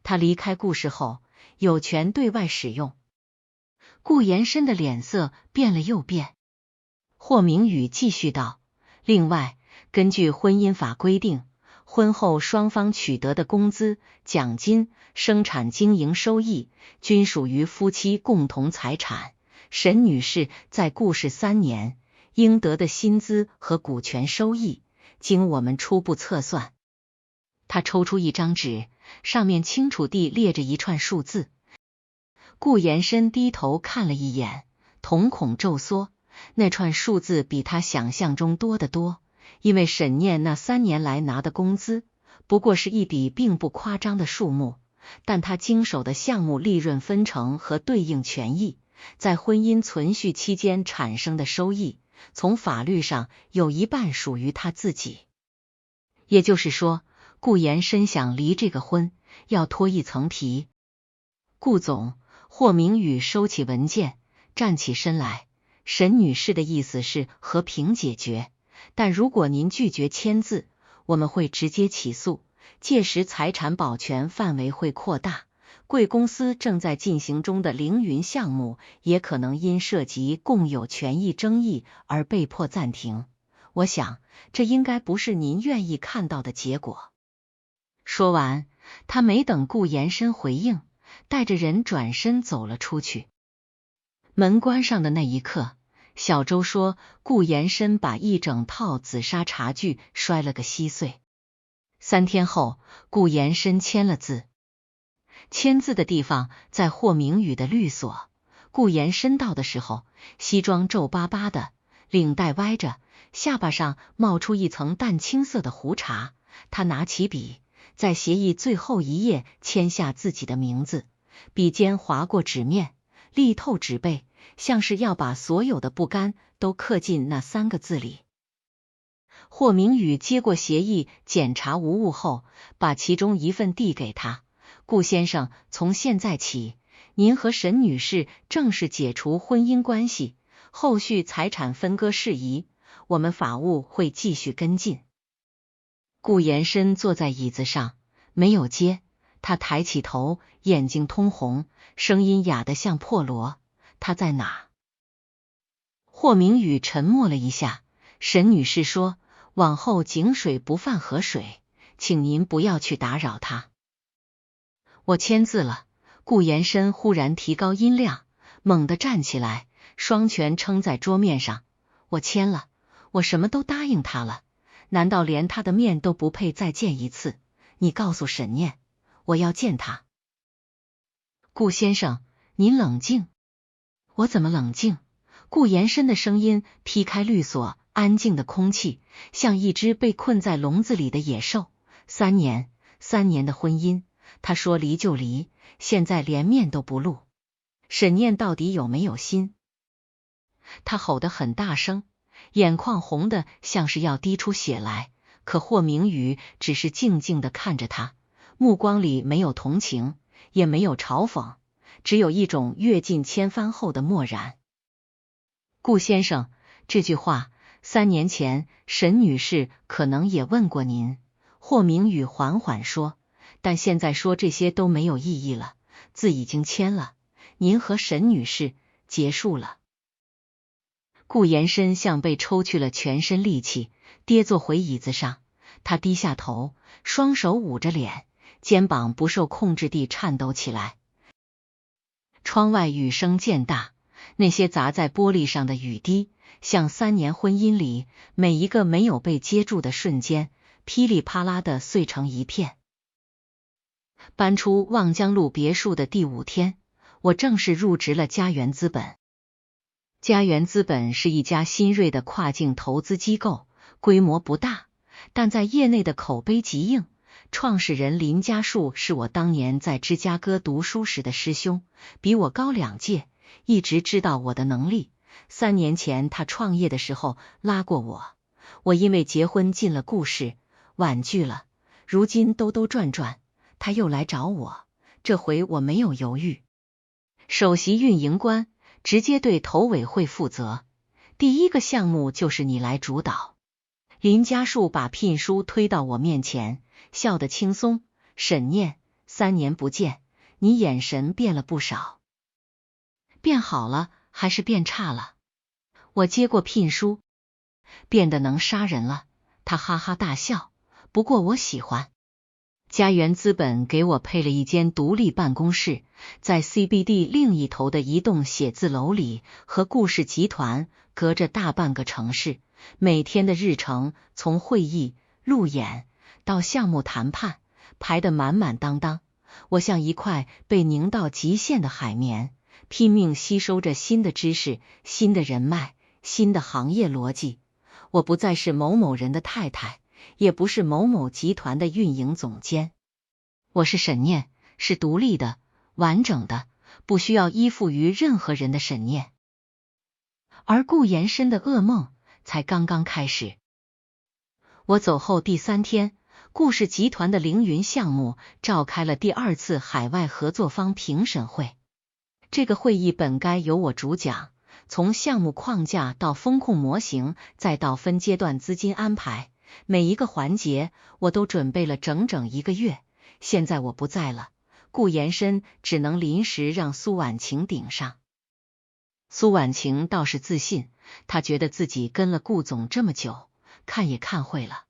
他离开顾氏后，有权对外使用。顾延深的脸色变了又变。霍明宇继续道，另外，根据婚姻法规定，婚后双方取得的工资、奖金、生产经营收益均属于夫妻共同财产。沈女士在故世3年应得的薪资和股权收益，经我们初步测算，她抽出一张纸，上面清楚地列着一串数字。顾延伸低头看了一眼，瞳孔骤缩，那串数字比他想象中多得多。因为沈念那3年来拿的工资不过是一笔并不夸张的数目，但他经手的项目利润分成和对应权益，在婚姻存续期间产生的收益，从法律上有一半属于他自己。也就是说，顾延伸想离这个婚，要脱一层皮。顾总，霍明宇收起文件，站起身来。沈女士的意思是和平解决，但如果您拒绝签字，我们会直接起诉，届时财产保全范围会扩大，贵公司正在进行中的凌云项目也可能因涉及共有权益争议而被迫暂停。我想，这应该不是您愿意看到的结果。说完，他没等顾延伸回应，带着人转身走了出去。门关上的那一刻，小周说顾延伸把一整套紫砂茶具摔了个稀碎。3天后，顾延伸签了字。签字的地方在霍明宇的律所。顾延伸到的时候，西装皱巴巴的，领带歪着，下巴上冒出一层淡青色的胡茬。他拿起笔，在协议最后一页签下自己的名字，笔尖划过纸面，力透纸背，像是要把所有的不甘都刻进那3个字里。霍明宇接过协议，检查无误后，把其中一份递给他。顾先生，从现在起，您和沈女士正式解除婚姻关系，后续财产分割事宜，我们法务会继续跟进。顾延伸坐在椅子上，没有接，他抬起头，眼睛通红，声音哑得像破锣。他在哪？霍明宇沉默了一下，沈女士说，往后井水不犯河水，请您不要去打扰他。我签字了。顾延伸忽然提高音量，猛地站起来，双拳撑在桌面上。我签了，我什么都答应他了，难道连他的面都不配再见一次？你告诉沈念，我要见他。顾先生，您冷静。我怎么冷静？顾延伸的声音劈开律所安静的空气，像一只被困在笼子里的野兽。3年的婚姻，他说离就离，现在连面都不露。沈念到底有没有心？他吼得很大声，眼眶红的像是要滴出血来，可霍明宇只是静静地看着他，目光里没有同情，也没有嘲讽，只有一种阅尽千帆后的漠然。顾先生，这句话3年前沈女士可能也问过您。霍明宇缓缓说，但现在说这些都没有意义了，字已经签了，您和沈女士结束了。顾延伸像被抽去了全身力气，跌坐回椅子上。他低下头，双手捂着脸，肩膀不受控制地颤抖起来。窗外雨声渐大，那些砸在玻璃上的雨滴，像3年婚姻里每一个没有被接住的瞬间，噼里啪啦的碎成一片。搬出望江路别墅的第5天，我正式入职了家园资本。家园资本是一家新锐的跨境投资机构，规模不大，但在业内的口碑极硬。创始人林家树是我当年在芝加哥读书时的师兄，比我高2届，一直知道我的能力。3年前他创业的时候拉过我，我因为结婚进了顾氏，婉拒了。如今兜兜转转，他又来找我，这回我没有犹豫。首席运营官，直接对投委会负责，第1个项目就是你来主导。林家树把聘书推到我面前，笑得轻松。沈念，3年不见，你眼神变了不少。变好了还是变差了？我接过聘书，变得能杀人了。他哈哈大笑，不过我喜欢。家园资本给我配了一间独立办公室，在 CBD 另一头的一栋写字楼里，和顾氏集团隔着大半个城市。每天的日程从会议、路演到项目谈判，排得满满当当。我像一块被拧到极限的海绵，拼命吸收着新的知识、新的人脉、新的行业逻辑。我不再是某某人的太太，也不是某某集团的运营总监，我是沈念，是独立的、完整的，不需要依附于任何人的沈念。而顾延伸的噩梦才刚刚开始。我走后第3天，顾氏集团的凌云项目召开了第2次海外合作方评审会。这个会议本该由我主讲，从项目框架到风控模型，再到分阶段资金安排，每一个环节我都准备了整整1个月。现在我不在了，顾延伸只能临时让苏婉晴顶上。苏婉晴倒是自信，她觉得自己跟了顾总这么久，看也看会了。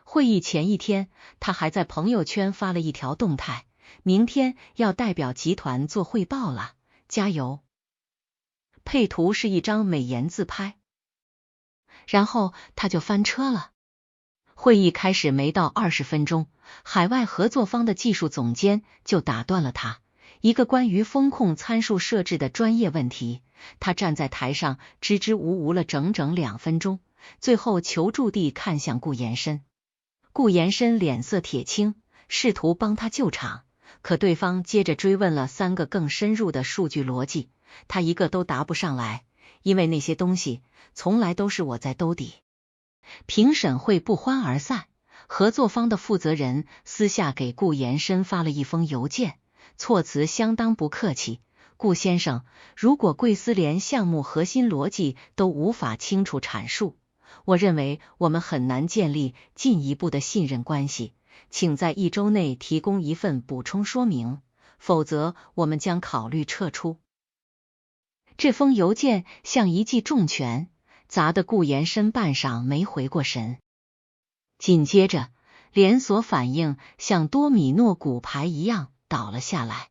会议前1天，她还在朋友圈发了一条动态，明天要代表集团做汇报了，加油。配图是一张美颜自拍，然后他就翻车了。会议开始没到20分钟，海外合作方的技术总监就打断了他，一个关于风控参数设置的专业问题，他站在台上支支吾吾了整整2分钟，最后求助地看向顾延伸。顾延伸脸色铁青，试图帮他救场，可对方接着追问了3个更深入的数据逻辑，他一个都答不上来，因为那些东西从来都是我在兜底。评审会不欢而散，合作方的负责人私下给顾延伸发了一封邮件，措辞相当不客气。顾先生，如果贵司连项目核心逻辑都无法清楚阐述，我认为我们很难建立进一步的信任关系，请在1周内提供一份补充说明，否则我们将考虑撤出。这封邮件像一记重拳，砸得顾延伸半晌没回过神。紧接着，连锁反应像多米诺骨牌一样倒了下来。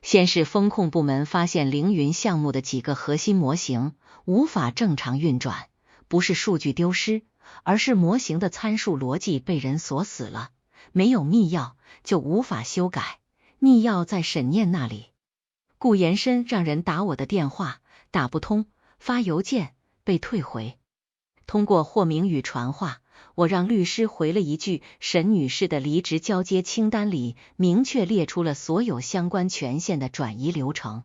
先是风控部门发现凌云项目的几个核心模型无法正常运转，不是数据丢失，而是模型的参数逻辑被人锁死了，没有密钥就无法修改，密钥在沈念那里。顾延伸让人打我的电话，打不通，发邮件被退回。通过霍明宇传话，我让律师回了一句，沈女士的离职交接清单里明确列出了所有相关权限的转移流程。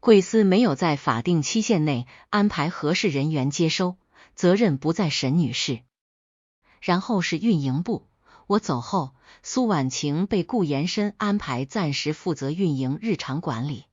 贵司没有在法定期限内安排合适人员接收，责任不在沈女士。然后是运营部，我走后，苏婉晴被顾延伸安排暂时负责运营日常管理。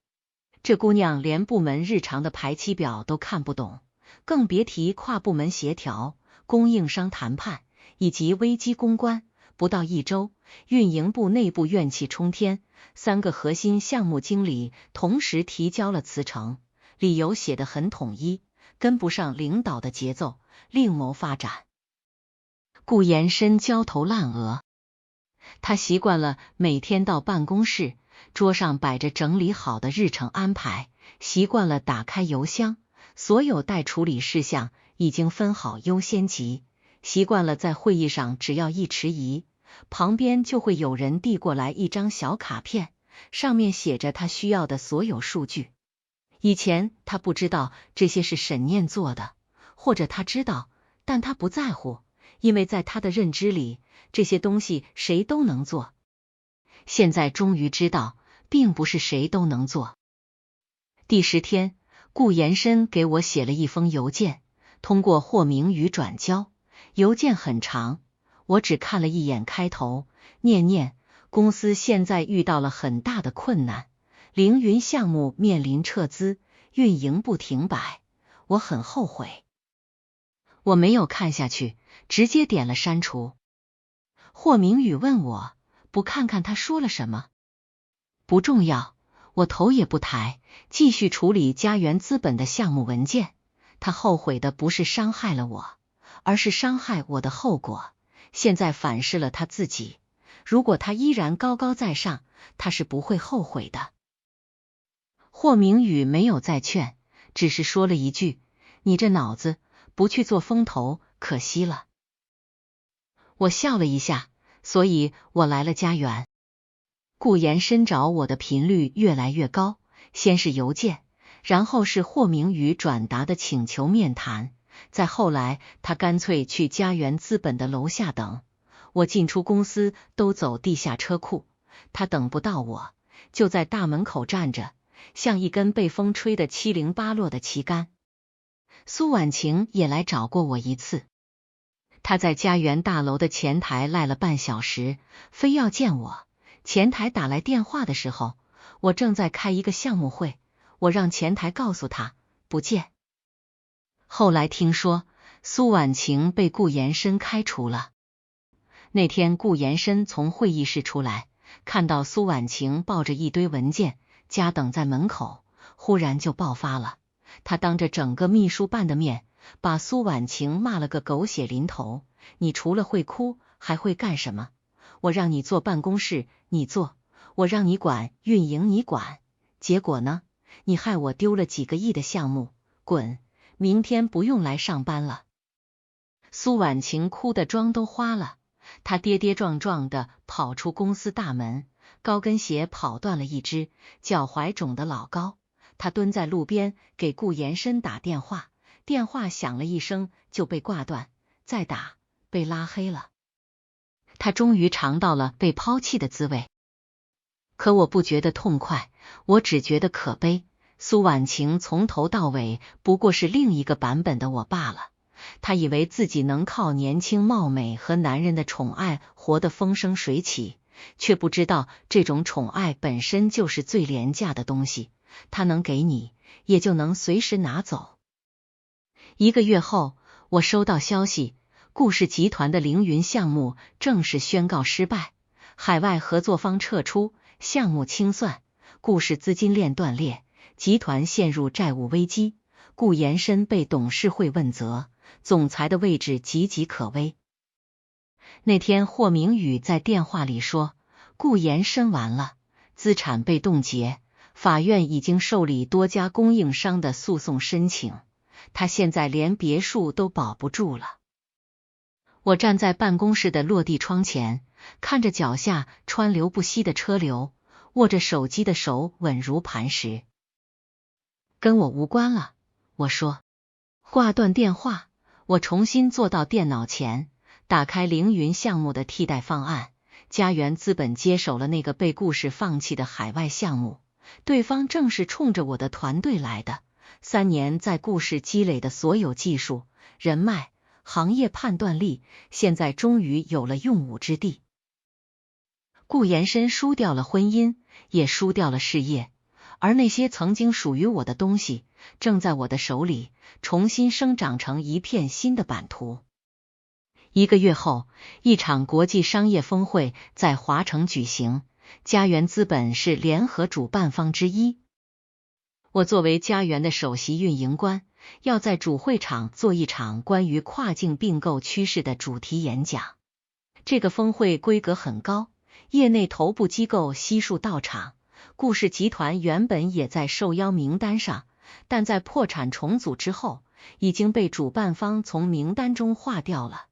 这姑娘连部门日常的排期表都看不懂，更别提跨部门协调、供应商谈判以及危机公关。不到1周，运营部内部怨气冲天，3个核心项目经理同时提交了辞呈，理由写得很统一，跟不上领导的节奏，另谋发展。顾延伸焦头烂额，他习惯了每天到办公室，桌上摆着整理好的日程安排，习惯了打开邮箱，所有待处理事项已经分好优先级，习惯了在会议上只要一迟疑，旁边就会有人递过来一张小卡片，上面写着他需要的所有数据。以前他不知道这些是沈念做的，或者他知道，但他不在乎，因为在他的认知里，这些东西谁都能做。现在终于知道，并不是谁都能做。第10天，顾延伸给我写了一封邮件，通过霍明宇转交。邮件很长，我只看了一眼开头，念念，公司现在遇到了很大的困难，凌云项目面临撤资，运营部停摆，我很后悔。我没有看下去，直接点了删除。霍明宇问我，不看看他说了什么？不重要，我头也不抬，继续处理家园资本的项目文件。他后悔的不是伤害了我，而是伤害我的后果。现在反噬了他自己，如果他依然高高在上，他是不会后悔的。霍明宇没有再劝，只是说了一句：“你这脑子不去做风投，可惜了。”我笑了一下，所以我来了家园。顾延伸找我的频率越来越高，先是邮件，然后是霍明宇转达的请求面谈，再后来他干脆去家园资本的楼下等我，进出公司都走地下车库，他等不到我，就在大门口站着，像一根被风吹得七零八落的旗杆。苏婉晴也来找过我一次，他在家园大楼的前台赖了半小时，非要见我。前台打来电话的时候，我正在开一个项目会，我让前台告诉他不见。后来听说苏婉晴被顾延伸开除了。那天顾延伸从会议室出来，看到苏婉晴抱着一堆文件家等在门口，忽然就爆发了。他当着整个秘书办的面，把苏婉晴骂了个狗血淋头。你除了会哭还会干什么？我让你坐办公室你坐，我让你管运营你管，结果呢？你害我丢了几个亿的项目，滚，明天不用来上班了。苏婉晴哭得妆都花了，她跌跌撞撞的跑出公司大门，高跟鞋跑断了一只，脚踝肿得老高。她蹲在路边给顾延伸打电话，电话响了一声就被挂断，再打被拉黑了。他终于尝到了被抛弃的滋味，可我不觉得痛快，我只觉得可悲。苏婉晴从头到尾不过是另一个版本的我罢了。她以为自己能靠年轻貌美和男人的宠爱活得风生水起，却不知道这种宠爱本身就是最廉价的东西，他能给你，也就能随时拿走。1个月后，我收到消息，顾氏集团的凌云项目正式宣告失败，海外合作方撤出，项目清算，顾氏资金链断裂，集团陷入债务危机，顾延伸被董事会问责，总裁的位置岌岌可危。那天霍明宇在电话里说，顾延伸完了，资产被冻结，法院已经受理多家供应商的诉讼申请，他现在连别墅都保不住了。我站在办公室的落地窗前，看着脚下川流不息的车流，握着手机的手稳如磐石。跟我无关了，我说。挂断电话，我重新坐到电脑前，打开凌云项目的替代方案。家园资本接手了那个被顾氏放弃的海外项目，对方正是冲着我的团队来的。3年在顾氏积累的所有技术、人脉、行业判断力，现在终于有了用武之地。顾延伸输掉了婚姻，也输掉了事业，而那些曾经属于我的东西，正在我的手里重新生长成一片新的版图。1个月后，一场国际商业峰会在华城举行，家园资本是联合主办方之一。我作为家园的首席运营官，要在主会场做一场关于跨境并购趋势的主题演讲。这个峰会规格很高，业内头部机构悉数到场。顾氏集团原本也在受邀名单上，但在破产重组之后，已经被主办方从名单中划掉了。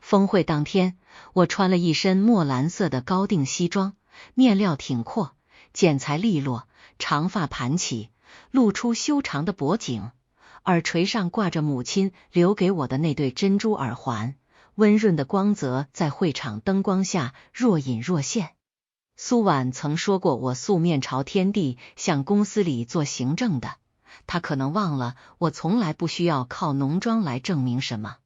峰会当天，我穿了一身墨蓝色的高定西装，面料挺阔，剪裁利落，长发盘起，露出修长的脖颈，耳垂上挂着母亲留给我的那对珍珠耳环，温润的光泽在会场灯光下若隐若现。苏婉曾说过我素面朝天地向公司里做行政的，她可能忘了我从来不需要靠浓妆来证明什么。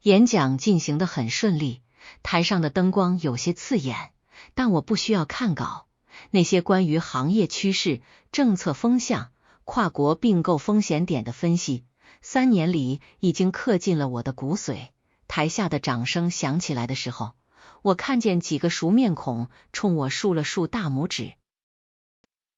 演讲进行得很顺利，台上的灯光有些刺眼，但我不需要看稿，那些关于行业趋势、政策风向、跨国并购风险点的分析，3年里已经刻进了我的骨髓。台下的掌声响起来的时候，我看见几个熟面孔冲我竖了竖大拇指。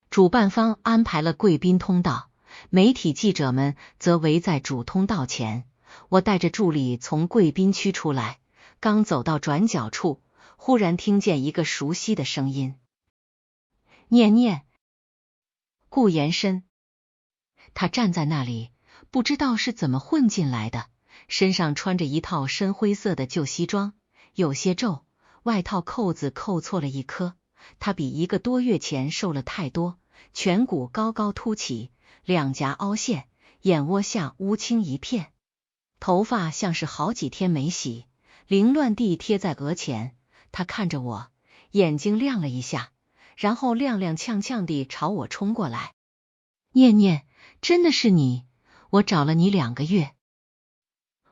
主办方安排了贵宾通道，媒体记者们则围在主通道前。我带着助理从贵宾区出来，刚走到转角处，忽然听见一个熟悉的声音：念念。顾延伸。他站在那里，不知道是怎么混进来的，身上穿着一套深灰色的旧西装，有些皱，外套扣子扣错了一颗。他比1个多月前瘦了太多，颧骨高高凸起，两颊凹陷，眼窝下乌青一片，头发像是好几天没洗，凌乱地贴在额前。他看着我，眼睛亮了一下，然后踉踉跄跄地朝我冲过来。念念，真的是你，我找了你2个月。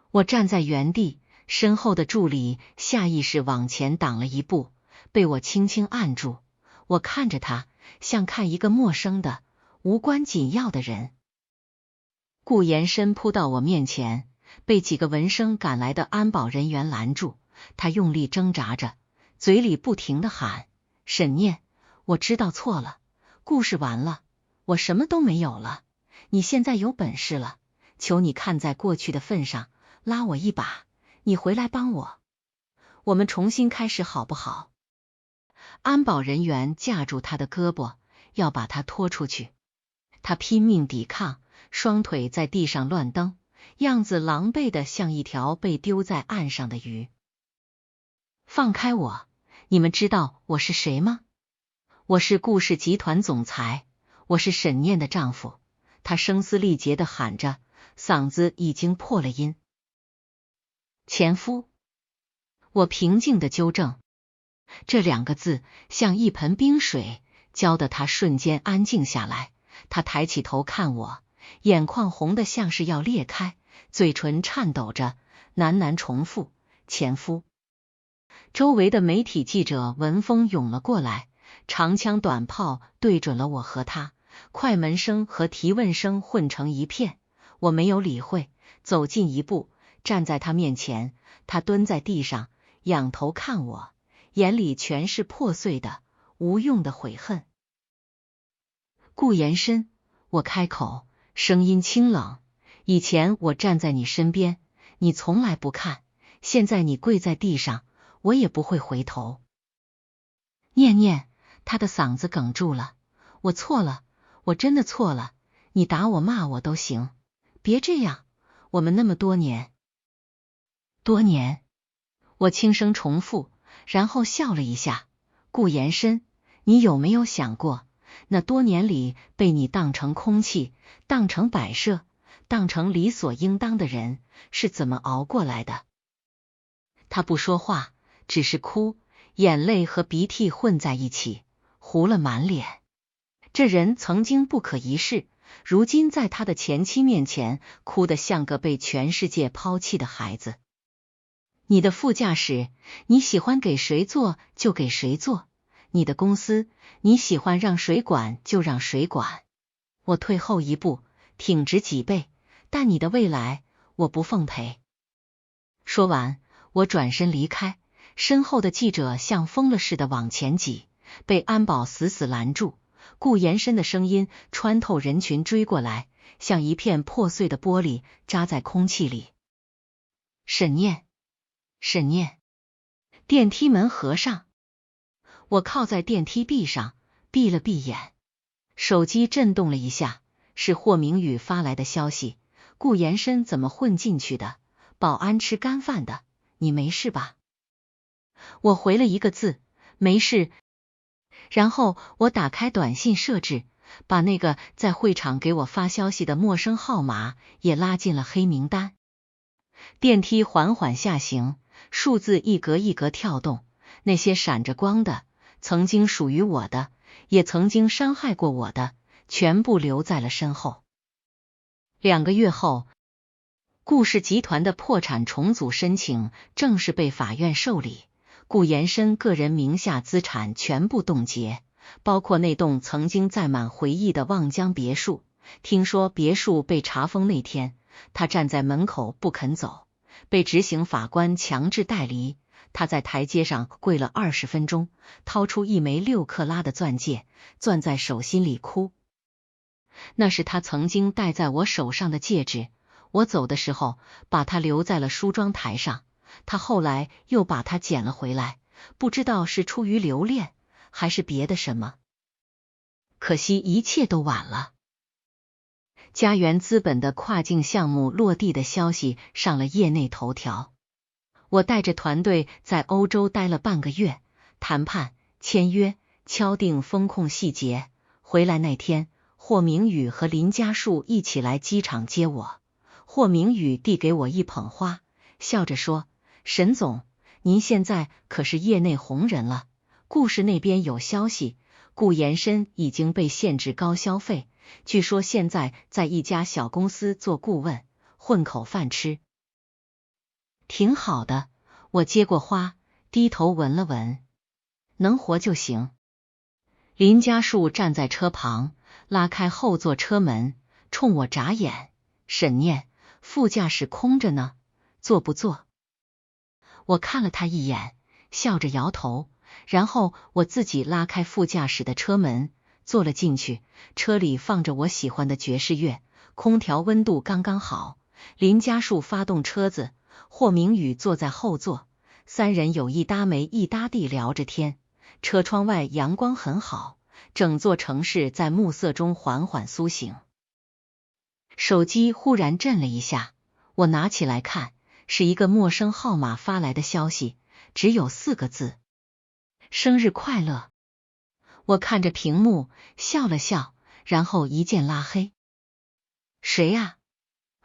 我站在原地，身后的助理下意识往前挡了一步，被我轻轻按住。我看着他，像看一个陌生的、无关紧要的人。顾延伸扑到我面前，被几个闻声赶来的安保人员拦住。他用力挣扎着，嘴里不停地喊：沈念，我知道错了，故事完了，我什么都没有了，你现在有本事了，求你看在过去的份上，拉我一把，你回来帮我，我们重新开始好不好？安保人员架住他的胳膊，要把他拖出去。他拼命抵抗，双腿在地上乱蹬，样子狼狈的像一条被丢在岸上的鱼。放开我！你们知道我是谁吗？我是顾氏集团总裁，我是沈念的丈夫。他声嘶力竭地喊着，嗓子已经破了音。前夫。我平静地纠正，这2个字像一盆冰水，浇得他瞬间安静下来。他抬起头看我，眼眶红得像是要裂开，嘴唇颤抖着，喃喃重复：前夫。周围的媒体记者闻风涌了过来，长枪短炮对准了我和他，快门声和提问声混成一片。我没有理会，走近一步，站在他面前。他蹲在地上，仰头看我，眼里全是破碎的、无用的悔恨。顾延伸，我开口，声音清冷，以前我站在你身边，你从来不看，现在你跪在地上，我也不会回头。念念，他的嗓子哽住了，我错了，我真的错了，你打我骂我都行，别这样，我们那么多年。多年，我轻声重复，然后笑了一下。顾延伸，你有没有想过，那多年里被你当成空气，当成摆设，当成理所应当的人，是怎么熬过来的？他不说话，只是哭，眼泪和鼻涕混在一起，糊了满脸。这人曾经不可一世，如今在他的前妻面前，哭得像个被全世界抛弃的孩子。你的副驾驶，你喜欢给谁坐就给谁坐，你的公司，你喜欢让谁管就让谁管。我退后一步，挺直脊背，但你的未来，我不奉陪。说完，我转身离开，身后的记者像疯了似的往前挤，被安保死死拦住。顾延伸的声音穿透人群追过来，像一片破碎的玻璃扎在空气里。沈念，沈念。电梯门合上，我靠在电梯壁上，闭了闭眼。手机震动了一下，是霍明宇发来的消息。顾延伸怎么混进去的？保安吃干饭的，你没事吧？我回了一个字，没事。然后我打开短信设置，把那个在会场给我发消息的陌生号码也拉进了黑名单。电梯缓缓下行，数字一格一格跳动，那些闪着光的，曾经属于我的，也曾经伤害过我的，全部留在了身后。2个月后，顾氏集团的破产重组申请正式被法院受理，顾延伸个人名下资产全部冻结，包括那栋曾经载满回忆的望江别墅。听说别墅被查封那天，他站在门口不肯走，被执行法官强制带离。他在台阶上跪了20分钟，掏出1枚6克拉的钻戒，攥在手心里哭。那是他曾经戴在我手上的戒指，我走的时候把它留在了梳妆台上，他后来又把它捡了回来，不知道是出于留恋还是别的什么。可惜一切都晚了。嘉源资本的跨境项目落地的消息上了业内头条。我带着团队在欧洲待了半个月，谈判、签约、敲定风控细节。回来那天，霍明宇和林家树一起来机场接我。霍明宇递给我一捧花，笑着说：“沈总，您现在可是业内红人了。顾氏那边有消息，顾延伸已经被限制高消费，据说现在在一家小公司做顾问，混口饭吃。”挺好的，我接过花，低头闻了闻，能活就行。林家树站在车旁，拉开后座车门，冲我眨眼：“沈念，副驾驶空着呢，坐不坐？”我看了他一眼，笑着摇头，然后我自己拉开副驾驶的车门，坐了进去。车里放着我喜欢的爵士乐，空调温度刚刚好。林家树发动车子，霍明宇坐在后座，三人有一搭没一搭地聊着天。车窗外阳光很好，整座城市在暮色中缓缓苏醒。手机忽然震了一下，我拿起来看，是一个陌生号码发来的消息，只有4个字：生日快乐。我看着屏幕笑了笑，然后一键拉黑。谁呀？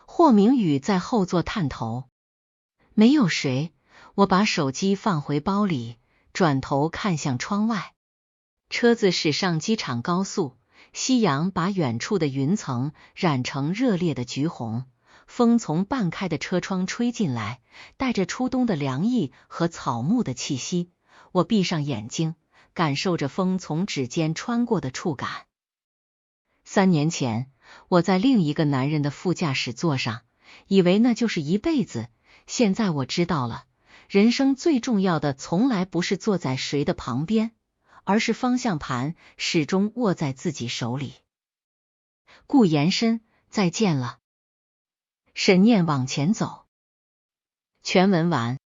霍明宇在后座探头。没有谁，我把手机放回包里，转头看向窗外。车子驶上机场高速，夕阳把远处的云层染成热烈的橘红，风从半开的车窗吹进来，带着初冬的凉意和草木的气息。我闭上眼睛，感受着风从指尖穿过的触感。3年前，我在另一个男人的副驾驶座上，以为那就是一辈子。现在我知道了，人生最重要的从来不是坐在谁的旁边，而是方向盘始终握在自己手里。顾延伸，再见了。沈念往前走。全文完。